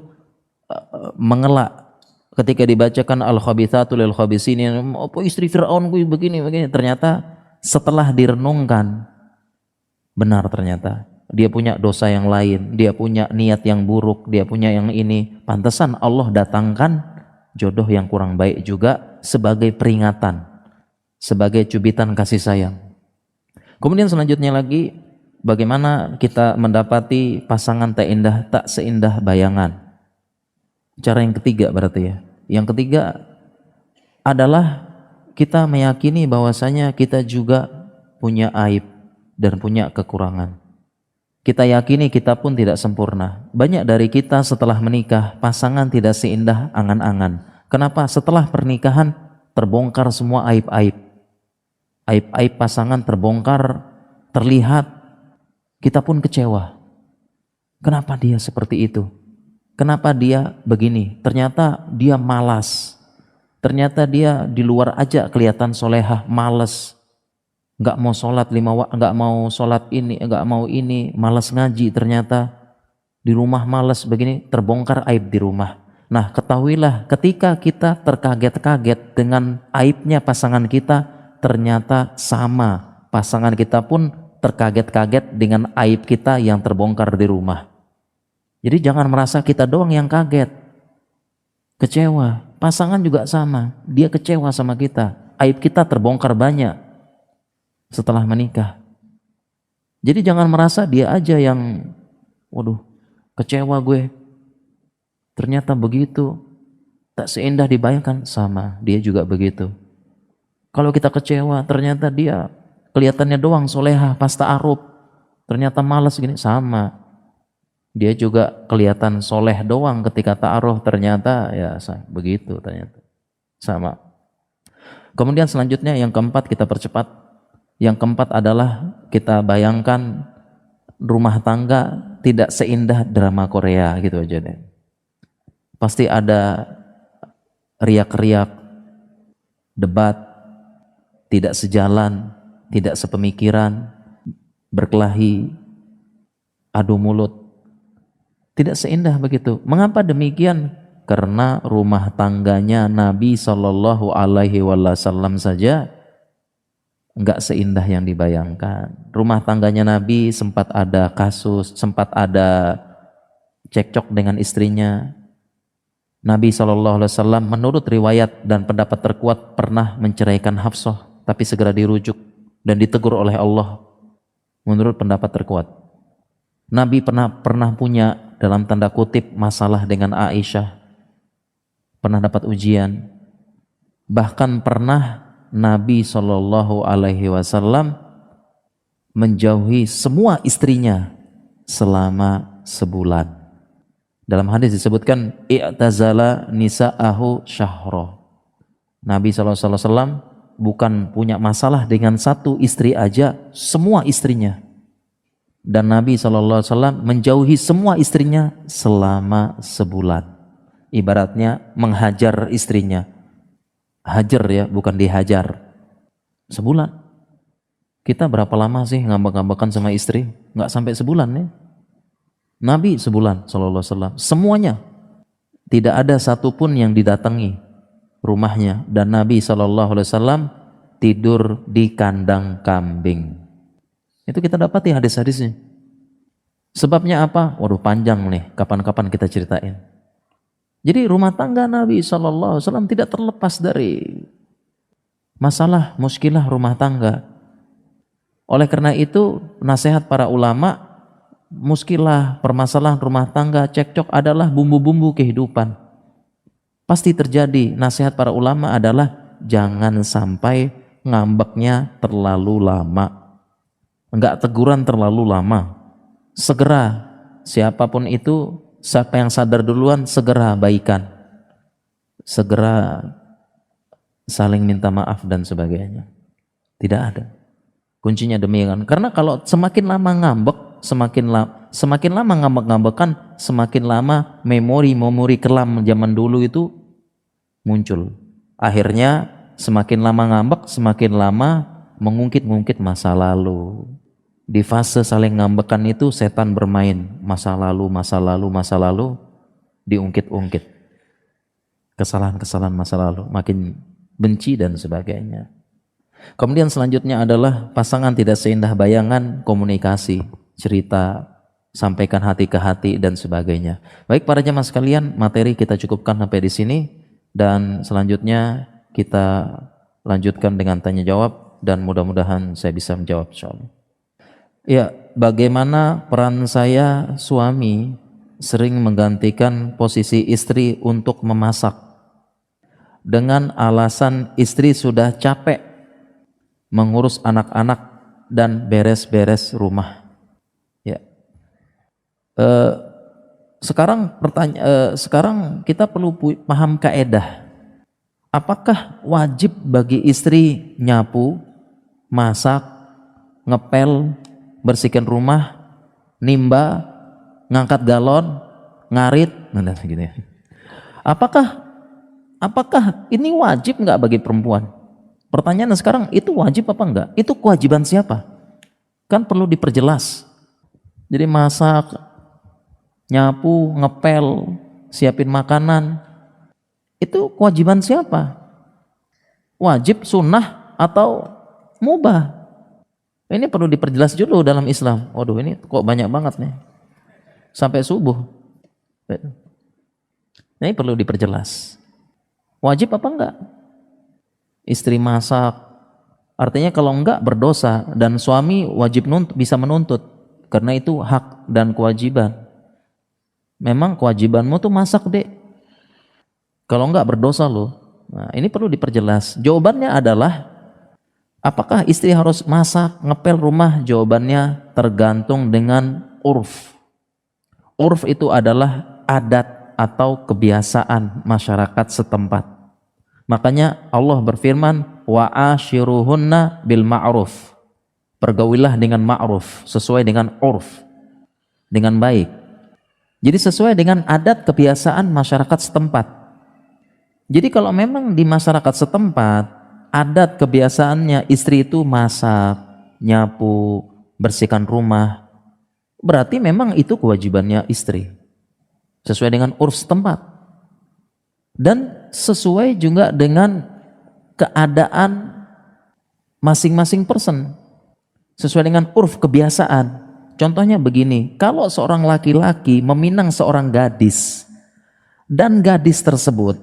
mengelak ketika dibacakan al-khabithatu lil khabisinin, apa istri Fir'aun begini. Ternyata setelah direnungkan, benar ternyata. Dia punya dosa yang lain, dia punya niat yang buruk, dia punya yang ini. Pantesan Allah datangkan jodoh yang kurang baik juga sebagai peringatan, sebagai cubitan kasih sayang. Kemudian selanjutnya lagi, bagaimana kita mendapati pasangan tak seindah bayangan. Cara yang ketiga berarti ya. Yang ketiga adalah kita meyakini bahwasanya kita juga punya aib dan punya kekurangan. Kita yakini kita pun tidak sempurna. Banyak dari kita setelah menikah, pasangan tidak seindah angan-angan. Kenapa? Setelah pernikahan terbongkar semua aib-aib. Aib-aib pasangan terbongkar, terlihat, kita pun kecewa. Kenapa dia seperti itu? Kenapa dia begini? Ternyata dia malas. Ternyata dia di luar aja kelihatan solehah, malas. Nggak mau sholat nggak mau sholat ini, nggak mau ini, malas ngaji. Ternyata di rumah malas begini, terbongkar aib di rumah. Nah, ketahuilah ketika kita terkaget-kaget dengan aibnya pasangan kita, ternyata sama pasangan kita pun terkaget-kaget dengan aib kita yang terbongkar di rumah. Jadi jangan merasa kita doang yang kaget, kecewa. Pasangan juga sama, dia kecewa sama kita, aib kita terbongkar banyak setelah menikah. Jadi jangan merasa dia aja yang waduh kecewa gue, ternyata begitu, tak seindah dibayangkan. Sama, dia juga begitu. Kalau kita kecewa ternyata dia kelihatannya doang solehah pas ta'aruf, ternyata malas gini. Sama, dia juga kelihatan soleh doang ketika ta'aruf, ternyata ya begitu, ternyata sama. Kemudian selanjutnya yang keempat, kita percepat. Yang keempat adalah kita bayangkan rumah tangga tidak seindah drama Korea gitu aja deh. Pasti ada riak-riak, debat, tidak sejalan, tidak sepemikiran, berkelahi, adu mulut. Tidak seindah begitu. Mengapa demikian? Karena rumah tangganya Nabi Shallallahu Alaihi Wasallam saja enggak seindah yang dibayangkan. Rumah tangganya Nabi sempat ada kasus, sempat ada cekcok dengan istrinya. Nabi SAW menurut riwayat dan pendapat terkuat pernah menceraikan Hafsah, tapi segera dirujuk dan ditegur oleh Allah menurut pendapat terkuat. Nabi pernah punya dalam tanda kutip masalah dengan Aisyah, pernah dapat ujian. Bahkan pernah Nabi Shallallahu Alaihi Wasallam menjauhi semua istrinya selama sebulan. Dalam hadis disebutkan i'tazala nisa'ahu syahra. Nabi SAW bukan punya masalah dengan satu istri aja, semua istrinya. Dan Nabi SAW menjauhi semua istrinya selama sebulan. Ibaratnya menghajar istrinya. Hajar ya, bukan dihajar. Sebulan. Kita berapa lama sih ngambek-ngambekan sama istri? Nggak sampai sebulan ya. Nabi sebulan SAW. Semuanya. Tidak ada satupun yang didatangi rumahnya. Dan Nabi SAW tidur di kandang kambing. Itu kita dapati hadis-hadisnya. Sebabnya apa? Waduh panjang nih, kapan-kapan kita ceritain. Jadi rumah tangga Nabi SAW tidak terlepas dari masalah muskilah rumah tangga. Oleh karena itu nasihat para ulama, muskilah, permasalahan rumah tangga, cekcok adalah bumbu-bumbu kehidupan. Pasti terjadi. Nasihat para ulama adalah jangan sampai ngambeknya terlalu lama. Enggak teguran terlalu lama. Segera, siapapun itu, siapa yang sadar duluan, segera baikan. Segera saling minta maaf dan sebagainya. Tidak ada. Kuncinya demikian. Karena kalau semakin lama ngambek, semakin lama ngambek-ngambekan, semakin lama memori kelam zaman dulu itu muncul. Akhirnya semakin lama ngambek, semakin lama mengungkit-ungkit masa lalu. Di fase saling ngambekan itu setan bermain masa lalu diungkit-ungkit. Kesalahan-kesalahan masa lalu, makin benci dan sebagainya. Kemudian selanjutnya adalah pasangan tidak seindah bayangan, komunikasi, cerita, sampaikan hati ke hati dan sebagainya. Baik para jemaah sekalian, materi kita cukupkan sampai di sini dan selanjutnya kita lanjutkan dengan tanya jawab dan mudah-mudahan saya bisa menjawab insyaallah. Ya, bagaimana peran saya suami sering menggantikan posisi istri untuk memasak dengan alasan istri sudah capek mengurus anak-anak dan beres-beres rumah. Ya. Sekarang kita perlu paham kaedah. Apakah wajib bagi istri nyapu, masak, ngepel, bersihkan rumah, nimba, ngangkat galon, ngarit, nah gitu ya. Apakah ini wajib nggak bagi perempuan? Pertanyaan sekarang, itu wajib apa enggak? Itu kewajiban siapa? Kan perlu diperjelas. Jadi masak, nyapu, ngepel, siapin makanan, itu kewajiban siapa? Wajib, sunnah, atau mubah? Ini perlu diperjelas dulu dalam Islam. Waduh, ini kok banyak banget nih. Sampai subuh. Ini perlu diperjelas. Wajib apa enggak? Istri masak, artinya kalau enggak berdosa, dan suami wajib bisa menuntut, karena itu hak dan kewajiban. Memang kewajibanmu tuh masak, Dek. Kalau enggak berdosa loh. Nah, ini perlu diperjelas. Jawabannya adalah, apakah istri harus masak, ngepel rumah? Jawabannya tergantung dengan urf. Urf itu adalah adat atau kebiasaan masyarakat setempat. Makanya Allah berfirman, wa ashiruhunna bil ma'ruf. Pergaulilah dengan ma'ruf, sesuai dengan urf, dengan baik. Jadi sesuai dengan adat kebiasaan masyarakat setempat. Jadi kalau memang di masyarakat setempat adat kebiasaannya istri itu masak, nyapu, bersihkan rumah, berarti memang itu kewajibannya istri. Sesuai dengan urf setempat. Dan sesuai juga dengan keadaan masing-masing person, sesuai dengan urf kebiasaan. Contohnya begini, kalau seorang laki-laki meminang seorang gadis dan gadis tersebut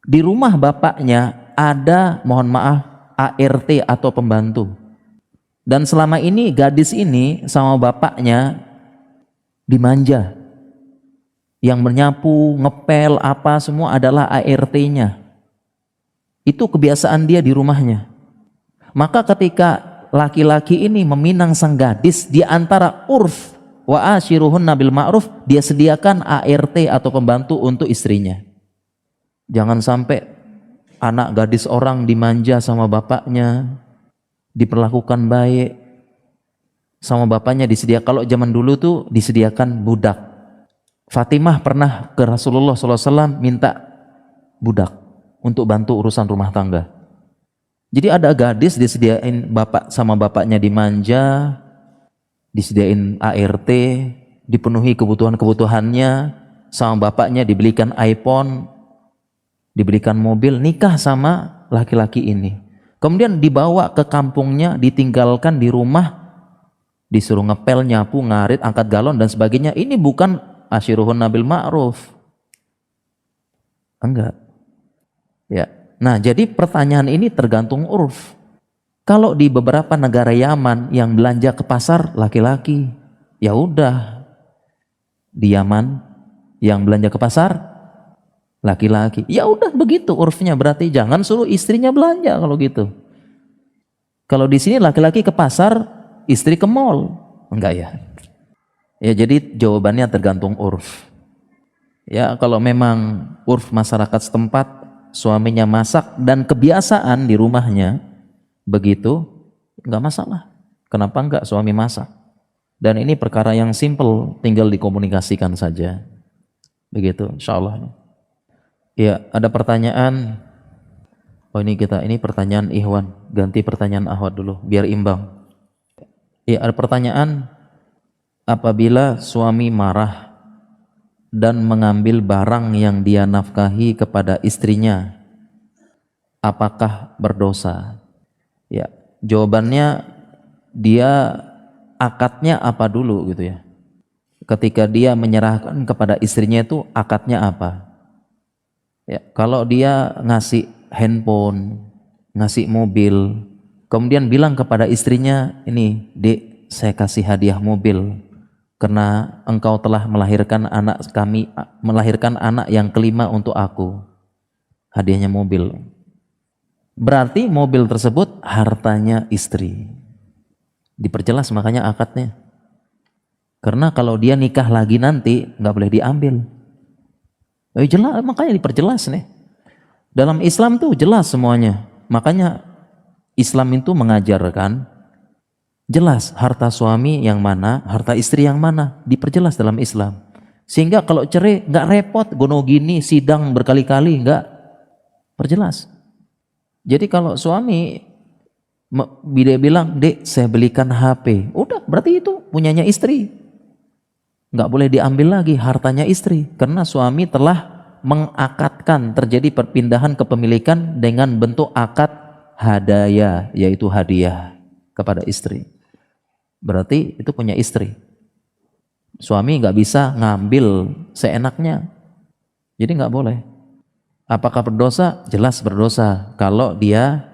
di rumah bapaknya ada, mohon maaf, ART atau pembantu, dan selama ini gadis ini sama bapaknya dimanja, yang menyapu, ngepel, apa semua adalah ART-nya. Itu kebiasaan dia di rumahnya. Maka ketika laki-laki ini meminang sang gadis, di antara urf wa ashiruhunna bil ma'ruf, dia sediakan ART atau pembantu untuk istrinya. Jangan sampai anak gadis orang dimanja sama bapaknya, diperlakukan baik sama bapaknya, disediakan. Kalau zaman dulu tuh disediakan budak. Fatimah pernah ke Rasulullah SAW minta budak untuk bantu urusan rumah tangga. Jadi ada gadis disediain bapak sama bapaknya dimanja, disediain ART, dipenuhi kebutuhan-kebutuhannya, sama bapaknya dibelikan iPhone, diberikan mobil, nikah sama laki-laki ini. Kemudian dibawa ke kampungnya, ditinggalkan di rumah, disuruh ngepel, nyapu, ngarit, angkat galon dan sebagainya. Ini bukan ashiruhunna bil ma'ruf. Enggak. Ya. Nah, jadi pertanyaan ini tergantung urf. Kalau di beberapa negara Yaman yang belanja ke pasar laki-laki, ya udah. Di Yaman yang belanja ke pasar laki-laki. Ya udah begitu urfnya, berarti jangan suruh istrinya belanja kalau gitu. Kalau di sini laki-laki ke pasar, istri ke mall. Enggak ya? Ya, jadi jawabannya tergantung urf. Ya, kalau memang urf masyarakat setempat suaminya masak dan kebiasaan di rumahnya begitu, enggak masalah. Kenapa enggak suami masak? Dan ini perkara yang simple, tinggal dikomunikasikan saja. Begitu, insyaallah. Ya, ada pertanyaan. Oh, ini pertanyaan Ikhwan. Ganti pertanyaan Ahwat dulu biar imbang. Ya, ada pertanyaan. Apabila suami marah dan mengambil barang yang dia nafkahi kepada istrinya, apakah berdosa? Ya, jawabannya dia akadnya apa dulu gitu ya. Ketika dia menyerahkan kepada istrinya itu akadnya apa? Ya, kalau dia ngasih handphone, ngasih mobil, kemudian bilang kepada istrinya, ini Dek, saya kasih hadiah mobil karena engkau telah melahirkan anak yang kelima untuk aku. hadiahnya mobil. Berarti mobil tersebut hartanya istri. Diperjelas makanya akadnya. Karena kalau dia nikah lagi nanti nggak boleh diambil. Jelas, makanya diperjelas nih. Dalam Islam tuh jelas semuanya. Makanya Islam itu mengajarkan jelas harta suami yang mana, harta istri yang mana, diperjelas dalam Islam. Sehingga kalau cerai nggak repot, gono gini sidang berkali-kali, nggak, perjelas. Jadi kalau suami dia bilang, "Dek, saya belikan HP," udah berarti itu punyanya istri. Nggak boleh diambil lagi hartanya istri, karena suami telah mengakadkan, terjadi perpindahan kepemilikan dengan bentuk akad hadaya, yaitu hadiah kepada istri. Berarti itu punya istri. Suami nggak bisa ngambil seenaknya, jadi nggak boleh. Apakah berdosa? Jelas berdosa kalau dia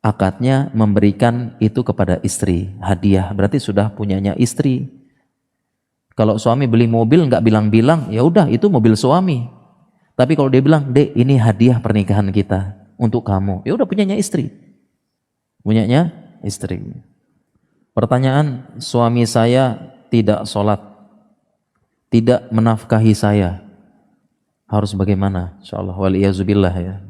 akadnya memberikan itu kepada istri, hadiah, berarti sudah punyanya istri. Kalau suami beli mobil nggak bilang-bilang, ya udah itu mobil suami. Tapi kalau dia bilang, "Dek, ini hadiah pernikahan kita untuk kamu," ya udah punyanya istri. Punyanya istri. Pertanyaan, suami saya tidak sholat, tidak menafkahi saya, harus bagaimana? Insyaallah waliyazubillah ya.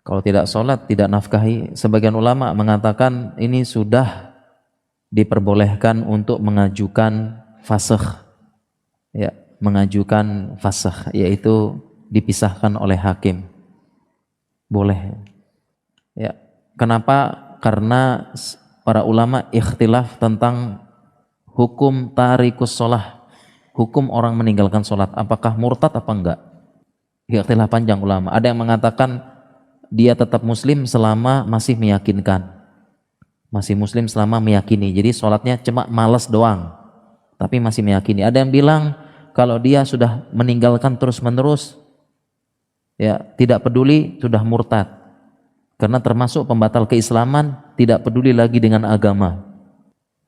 Kalau tidak sholat, tidak nafkahi, sebagian ulama mengatakan ini sudah diperbolehkan untuk mengajukan fasakh, ya, mengajukan fasakh, yaitu dipisahkan oleh hakim. Boleh. Ya. Kenapa? Karena para ulama ikhtilaf tentang hukum tarikus sholah, hukum orang meninggalkan sholat, apakah murtad apa enggak? Ikhtilaf panjang ulama. Ada yang mengatakan dia tetap muslim selama masih meyakinkan, masih muslim selama meyakini, jadi sholatnya cuma malas doang, tapi masih meyakini. Ada yang bilang kalau dia sudah meninggalkan terus-menerus, ya tidak peduli, sudah murtad, karena termasuk pembatal keislaman, tidak peduli lagi dengan agama.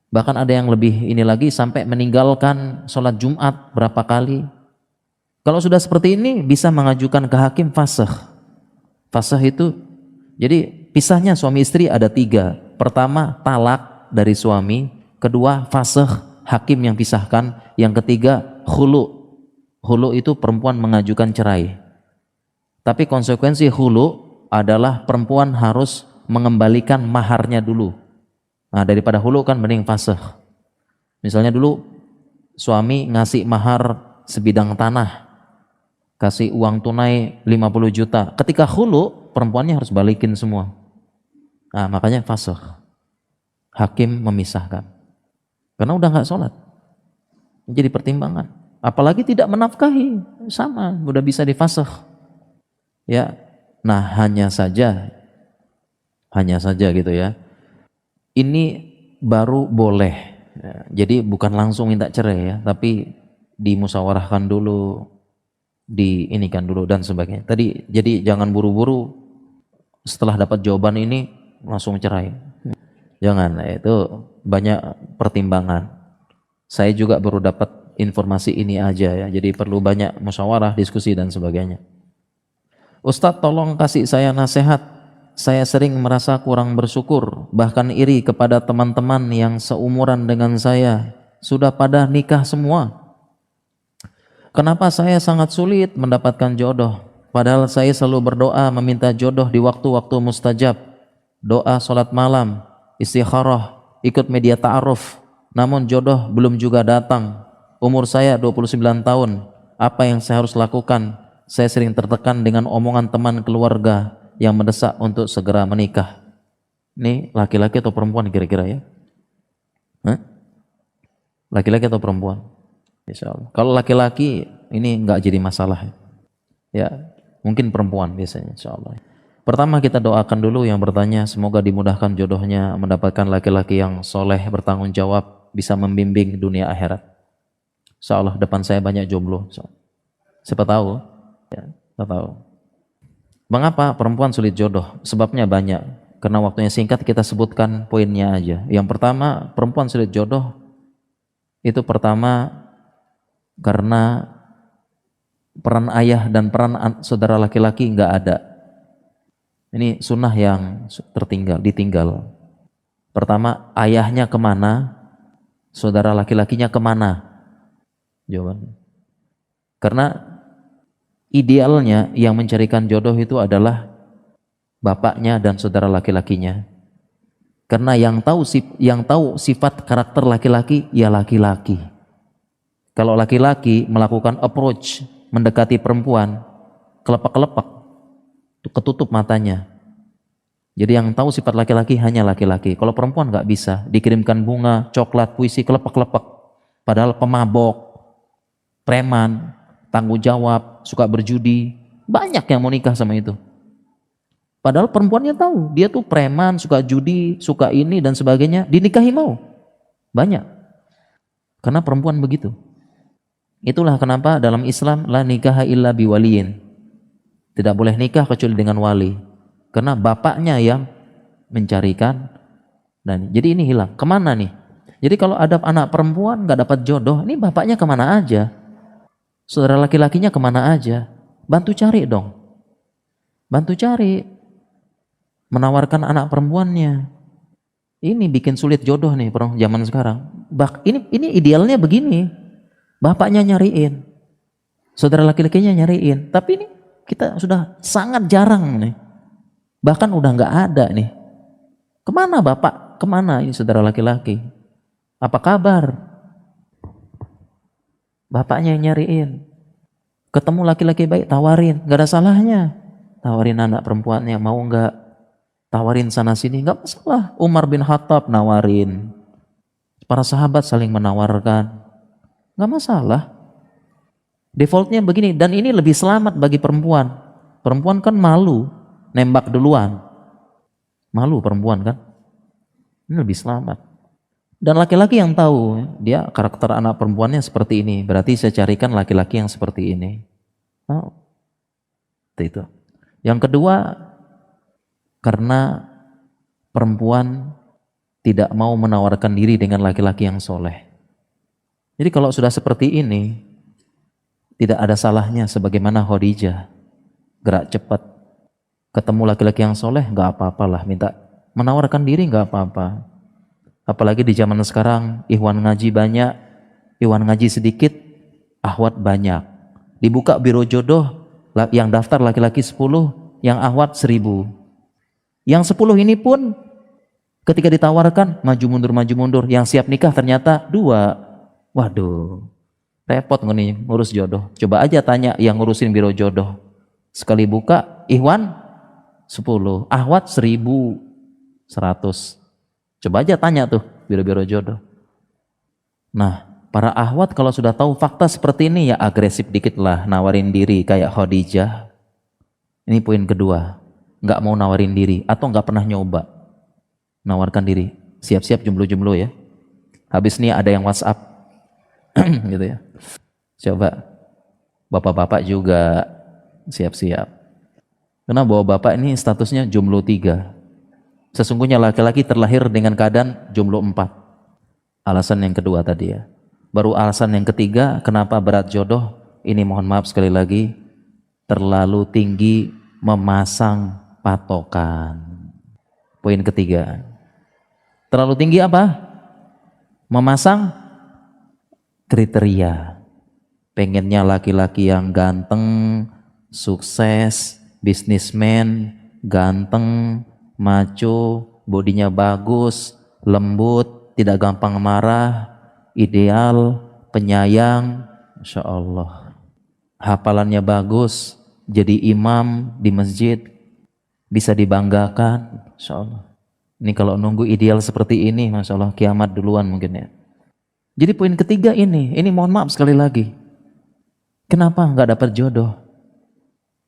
Bahkan ada yang lebih ini lagi, sampai meninggalkan sholat Jumat berapa kali. Kalau sudah seperti ini bisa mengajukan ke hakim fasakh. Fasakh itu, jadi pisahnya suami istri ada 3. Pertama talak dari suami, kedua fasakh, hakim yang pisahkan, yang ketiga khulu. Khulu itu perempuan mengajukan cerai. Tapi konsekuensi khulu adalah perempuan harus mengembalikan maharnya dulu. Nah, daripada khulu kan mending fasakh. Misalnya dulu suami ngasih mahar sebidang tanah, kasih uang tunai 50 juta. Ketika khulu, perempuannya harus balikin semua. Nah, makanya fasakh. Hakim memisahkan. Karena udah nggak sholat. Jadi pertimbangan. Apalagi tidak menafkahi, sama, udah bisa difasakh. Ya, nah hanya saja gitu ya. Ini baru boleh. Ya, jadi bukan langsung minta cerai ya, tapi dimusyawarahkan dulu, diinikan dulu dan sebagainya. Tadi jadi jangan buru-buru setelah dapat jawaban ini langsung cerai. Jangan, itu banyak pertimbangan. Saya juga baru dapat informasi ini aja ya. Jadi perlu banyak musyawarah, diskusi dan sebagainya. Ustadz, tolong kasih saya nasihat. Saya sering merasa kurang bersyukur, bahkan iri kepada teman-teman yang seumuran dengan saya. Sudah pada nikah semua. Kenapa saya sangat sulit mendapatkan jodoh? Padahal saya selalu berdoa meminta jodoh di waktu-waktu mustajab. Doa sholat malam, istikharah, ikut media ta'aruf. Namun jodoh belum juga datang. Umur saya 29 tahun. Apa yang saya harus lakukan? Saya sering tertekan dengan omongan teman keluarga yang mendesak untuk segera menikah. Ini laki-laki atau perempuan kira-kira ya? Laki-laki atau perempuan? Insya Allah. Kalau laki-laki ini nggak jadi masalah ya, mungkin perempuan biasanya insya Allah. Pertama kita doakan dulu yang bertanya, semoga dimudahkan jodohnya, mendapatkan laki-laki yang soleh, bertanggung jawab, bisa membimbing dunia akhirat. Insya Allah depan saya banyak jomblo. Siapa tahu? Ya, siapa tahu. Mengapa perempuan sulit jodoh? Sebabnya banyak. Karena waktunya singkat, kita sebutkan poinnya aja. Yang pertama, perempuan sulit jodoh itu pertama karena peran ayah dan peran saudara laki-laki nggak ada. Ini sunnah yang ditinggal. Pertama, ayahnya kemana, saudara laki-lakinya kemana? Jawaban. Karena idealnya yang mencarikan jodoh itu adalah bapaknya dan saudara laki-lakinya. Karena yang tahu sifat karakter laki-laki ya laki-laki. Kalau laki-laki melakukan approach mendekati perempuan, kelepak-kelepak, ketutup matanya. Jadi yang tahu sifat laki-laki hanya laki-laki. Kalau perempuan nggak bisa, dikirimkan bunga, coklat, puisi, kelepak-kelepak. Padahal pemabok, preman, tanggung jawab, suka berjudi, banyak yang mau nikah sama itu. Padahal perempuannya tahu, dia tuh preman, suka judi, suka ini dan sebagainya, dinikahi mau. Banyak. Karena perempuan begitu. Itulah kenapa dalam Islam la nikaha illa biwaliyin. Tidak boleh nikah kecuali dengan wali. Karena bapaknya yang mencarikan. Dan jadi ini hilang. Kemana nih? Jadi kalau ada anak perempuan gak dapat jodoh, ini bapaknya kemana aja? Saudara laki-lakinya kemana aja? Bantu cari dong. Bantu cari. Menawarkan anak perempuannya. Ini bikin sulit jodoh nih zaman sekarang. Ini idealnya begini. Bapaknya nyariin. Saudara laki-lakinya nyariin. Tapi ini kita sudah sangat jarang nih. Bahkan udah nggak ada nih. Kemana bapak? Kemana ini saudara laki-laki? Apa kabar? Bapaknya yang nyariin. Ketemu laki-laki baik, tawarin. Nggak ada salahnya. Tawarin anak perempuannya, mau nggak? Tawarin sana sini, nggak masalah. Umar bin Khattab nawarin. Para sahabat saling menawarkan. Nggak masalah. Defaultnya begini, dan ini lebih selamat bagi perempuan. Perempuan kan malu, nembak duluan. Malu perempuan kan. Ini lebih selamat. Dan laki-laki yang tahu, dia karakter anak perempuannya seperti ini. Berarti saya carikan laki-laki yang seperti ini. Oh. Itu. Yang kedua, karena perempuan tidak mau menawarkan diri dengan laki-laki yang soleh. Jadi kalau sudah seperti ini, tidak ada salahnya sebagaimana Khadijah. Gerak cepat. Ketemu laki-laki yang soleh, gak apa-apalah. Minta menawarkan diri gak apa-apa. Apalagi di zaman sekarang, ikhwan ngaji banyak, ikhwan ngaji sedikit, ahwat banyak. Dibuka biro jodoh, yang daftar laki-laki 10, yang ahwat 1000. Yang 10 ini pun ketika ditawarkan maju mundur, yang siap nikah ternyata 2. Waduh, repot nih ngurus jodoh. Coba aja tanya yang ngurusin biro jodoh. Sekali buka, ikhwan 10, ahwat 1100. Coba aja tanya tuh biro-biro jodoh. Nah, para ahwat kalau sudah tahu fakta seperti ini ya agresif dikit lah, nawarin diri kayak Khadijah. Ini poin kedua. Nggak mau nawarin diri atau nggak pernah nyoba nawarkan diri, siap-siap jomblo-jomblo ya, habis nih ada yang WhatsApp gitu ya, coba bapak-bapak juga siap-siap, karena bahwa bapak ini statusnya jomblo 3, sesungguhnya laki-laki terlahir dengan keadaan jomblo 4. Alasan yang kedua tadi ya. Baru alasan yang ketiga kenapa berat jodoh, ini mohon maaf sekali lagi, terlalu tinggi memasang patokan. Poin ketiga. Terlalu tinggi apa? Memasang kriteria. Pengennya laki-laki yang ganteng, sukses, bisnismen, ganteng, maco, bodinya bagus, lembut, tidak gampang marah, ideal, penyayang, Masya Allah. Hafalannya bagus, jadi imam di masjid, bisa dibanggakan, Masya Allah. Ini kalau nunggu ideal seperti ini, Masya Allah, kiamat duluan mungkin ya. Jadi poin ketiga ini mohon maaf sekali lagi. Kenapa nggak dapat jodoh?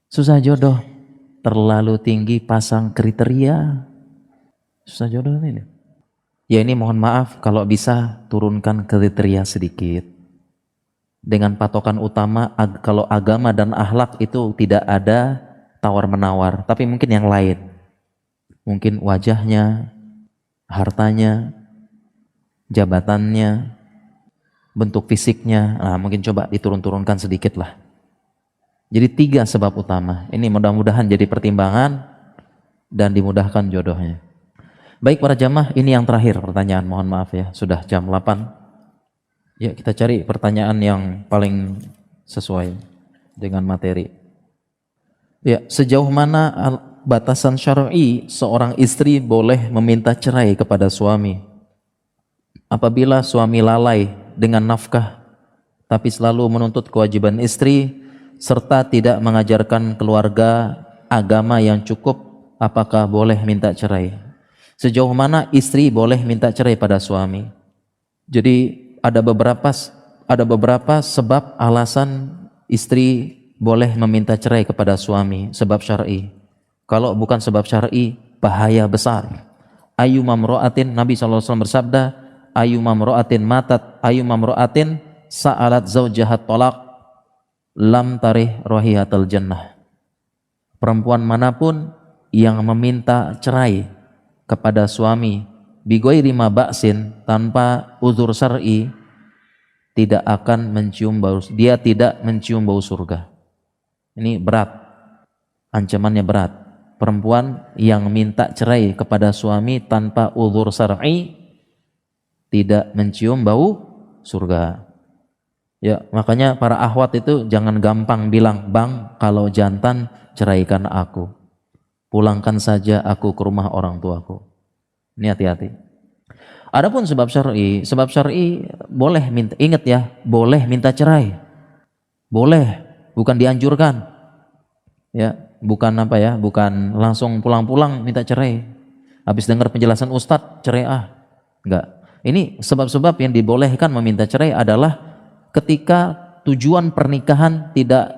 Susah jodoh, terlalu tinggi pasang kriteria. Susah jodoh ini. Ya ini mohon maaf kalau bisa turunkan kriteria sedikit. Dengan patokan utama kalau agama dan akhlak itu tidak ada tawar-menawar, tapi mungkin yang lain. Mungkin wajahnya, hartanya, jabatannya, bentuk fisiknya, nah mungkin coba diturun-turunkan sedikit lah. Jadi 3 sebab utama. Ini mudah-mudahan jadi pertimbangan dan dimudahkan jodohnya. Baik para jamaah, ini yang terakhir pertanyaan, mohon maaf ya, sudah jam 8. Ya, kita cari pertanyaan yang paling sesuai dengan materi. Ya, sejauh mana batasan syar'i seorang istri boleh meminta cerai kepada suami apabila suami lalai dengan nafkah tapi selalu menuntut kewajiban istri serta tidak mengajarkan keluarga agama yang cukup, apakah boleh minta cerai? Sejauh mana istri boleh minta cerai pada suami? Jadi ada beberapa sebab alasan istri boleh meminta cerai kepada suami, sebab syar'i. Kalau bukan sebab syar'i, bahaya besar. Ayyuma mra'atin, Nabi SAW bersabda, ayyuma mra'atin matat, ayyuma mra'atin sa'alat zawjahat talaq, lam tarih rahihatal jannah. Perempuan manapun yang meminta cerai kepada suami bighairi ma ba'sin, tanpa uzur syar'i, tidak akan mencium bau, dia tidak mencium bau surga. Ini berat, ancamannya berat. Perempuan yang minta cerai kepada suami tanpa uzur syar'i tidak mencium bau surga. Ya, makanya para akhwat itu jangan gampang bilang, "Bang, kalau jantan ceraikan aku. Pulangkan saja aku ke rumah orang tuaku." Ini hati-hati. Adapun sebab syar'i boleh minta, ingat ya, boleh minta cerai. Boleh, bukan dianjurkan. Ya, bukan apa ya, bukan langsung pulang-pulang minta cerai. Habis dengar penjelasan ustadz, cerai enggak. Ini sebab-sebab yang dibolehkan meminta cerai adalah ketika tujuan pernikahan tidak,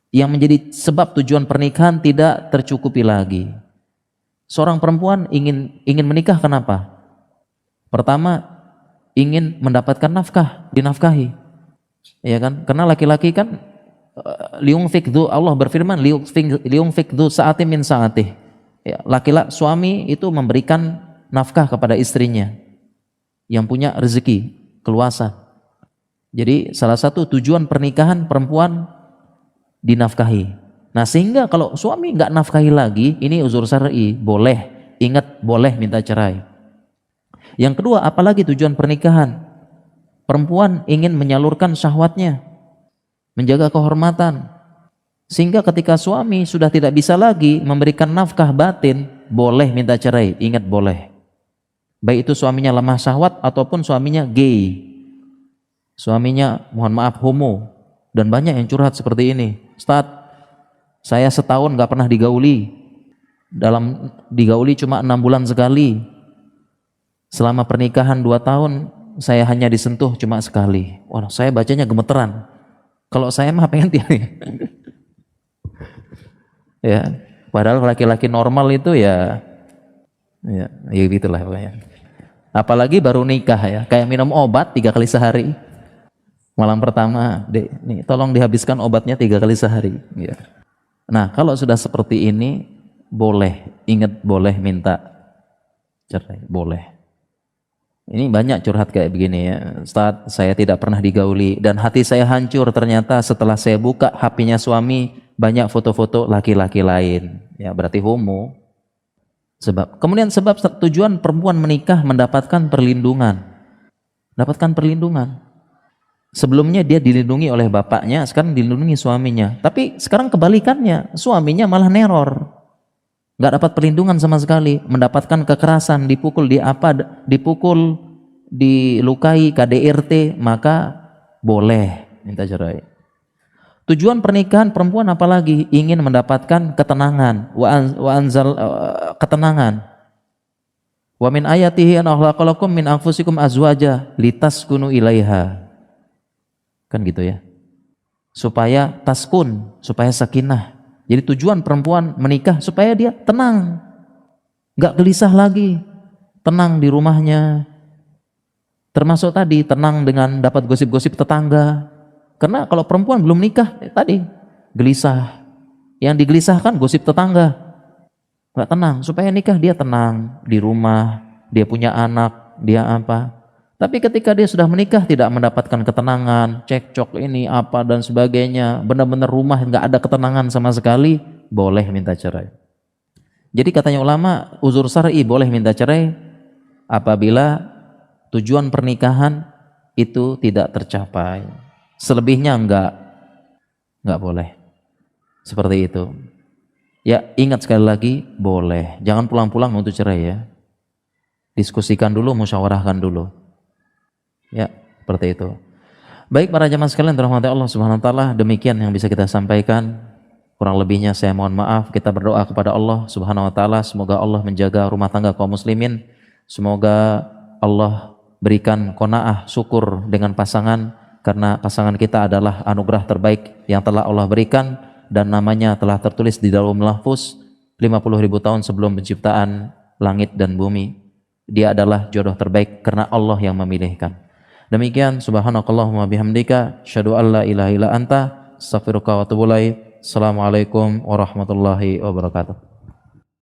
yang menjadi sebab tujuan pernikahan tidak tercukupi lagi. Seorang perempuan ingin menikah kenapa? Pertama, ingin mendapatkan nafkah, dinafkahi. Ya kan? Karena laki-laki kan Allah berfirman liungfik dzu sa'atin min sa'atih. Ya, laki-laki suami itu memberikan nafkah kepada istrinya yang punya rezeki, keluasa. Jadi salah satu tujuan pernikahan perempuan dinafkahi. Nah, sehingga kalau suami nggak nafkahi lagi, ini uzur syar'i, boleh, ingat, boleh minta cerai. Yang kedua, apalagi tujuan pernikahan, perempuan ingin menyalurkan syahwatnya, menjaga kehormatan, sehingga ketika suami sudah tidak bisa lagi memberikan nafkah batin, boleh minta cerai, ingat boleh. Baik itu suaminya lemah syahwat ataupun suaminya gay, suaminya mohon maaf homo, dan banyak yang curhat seperti ini. Ustaz, saya setahun gak pernah digauli, digauli cuma 6 bulan sekali. Selama pernikahan 2 tahun saya hanya disentuh cuma sekali. Wah, saya bacanya gemeteran. Kalau saya mah pengen tiap ya, padahal laki-laki normal itu ya gitulah pokoknya. Apalagi baru nikah ya, kayak minum obat 3 kali sehari. Malam pertama, Dek, nih tolong dihabiskan obatnya 3 kali sehari. Ya. Nah, kalau sudah seperti ini, boleh, ingat boleh minta cerai, boleh. Ini banyak curhat kayak begini ya, Ustaz, saya tidak pernah digauli dan hati saya hancur ternyata setelah saya buka HP-nya suami banyak foto-foto laki-laki lain. Ya, berarti homo. Kemudian sebab tujuan perempuan menikah mendapatkan perlindungan. Dapatkan perlindungan. Sebelumnya dia dilindungi oleh bapaknya, sekarang dilindungi suaminya. Tapi sekarang kebalikannya, suaminya malah neror. Gak dapat perlindungan sama sekali, mendapatkan kekerasan, dipukul, dilukai, KDRT, maka boleh minta cerai. Tujuan pernikahan perempuan apalagi ingin mendapatkan ketenangan, ketenangan. Wa min ayatihi an akhlaqalakum min anfusikum azwaja litaskunu ilaiha. Kan gitu ya. Supaya taskun, supaya sakinah. Jadi tujuan perempuan menikah supaya dia tenang, gak gelisah lagi, tenang di rumahnya. Termasuk tadi tenang dengan dapat gosip-gosip tetangga. Karena kalau perempuan belum nikah, tadi gelisah. Yang digelisahkan gosip tetangga. Gak tenang, supaya nikah dia tenang di rumah, dia punya anak, dia apa. Tapi ketika dia sudah menikah tidak mendapatkan ketenangan, cekcok ini apa dan sebagainya, benar-benar rumah nggak ada ketenangan sama sekali, boleh minta cerai. Jadi katanya ulama, uzur syar'i boleh minta cerai apabila tujuan pernikahan itu tidak tercapai. Selebihnya enggak boleh. Seperti itu. Ya, ingat sekali lagi, boleh. Jangan pulang-pulang untuk cerai ya. Diskusikan dulu, musyawarahkan dulu. Ya, seperti itu. Baik para jamaah sekalian dirahmati Allah Subhanahu wa taala, demikian yang bisa kita sampaikan. Kurang lebihnya saya mohon maaf. Kita berdoa kepada Allah Subhanahu wa taala, semoga Allah menjaga rumah tangga kaum muslimin. Semoga Allah berikan qanaah, syukur dengan pasangan, karena pasangan kita adalah anugerah terbaik yang telah Allah berikan dan namanya telah tertulis di dalam Mahfuz 50.000 tahun sebelum penciptaan langit dan bumi. Dia adalah jodoh terbaik karena Allah yang memilihkan. Demikian, subhanakallahumma bihamdika, syahadu an la ilaha illa anta, astaghfiruka wa atubu ilaik. Assalamualaikum warahmatullahi wabarakatuh.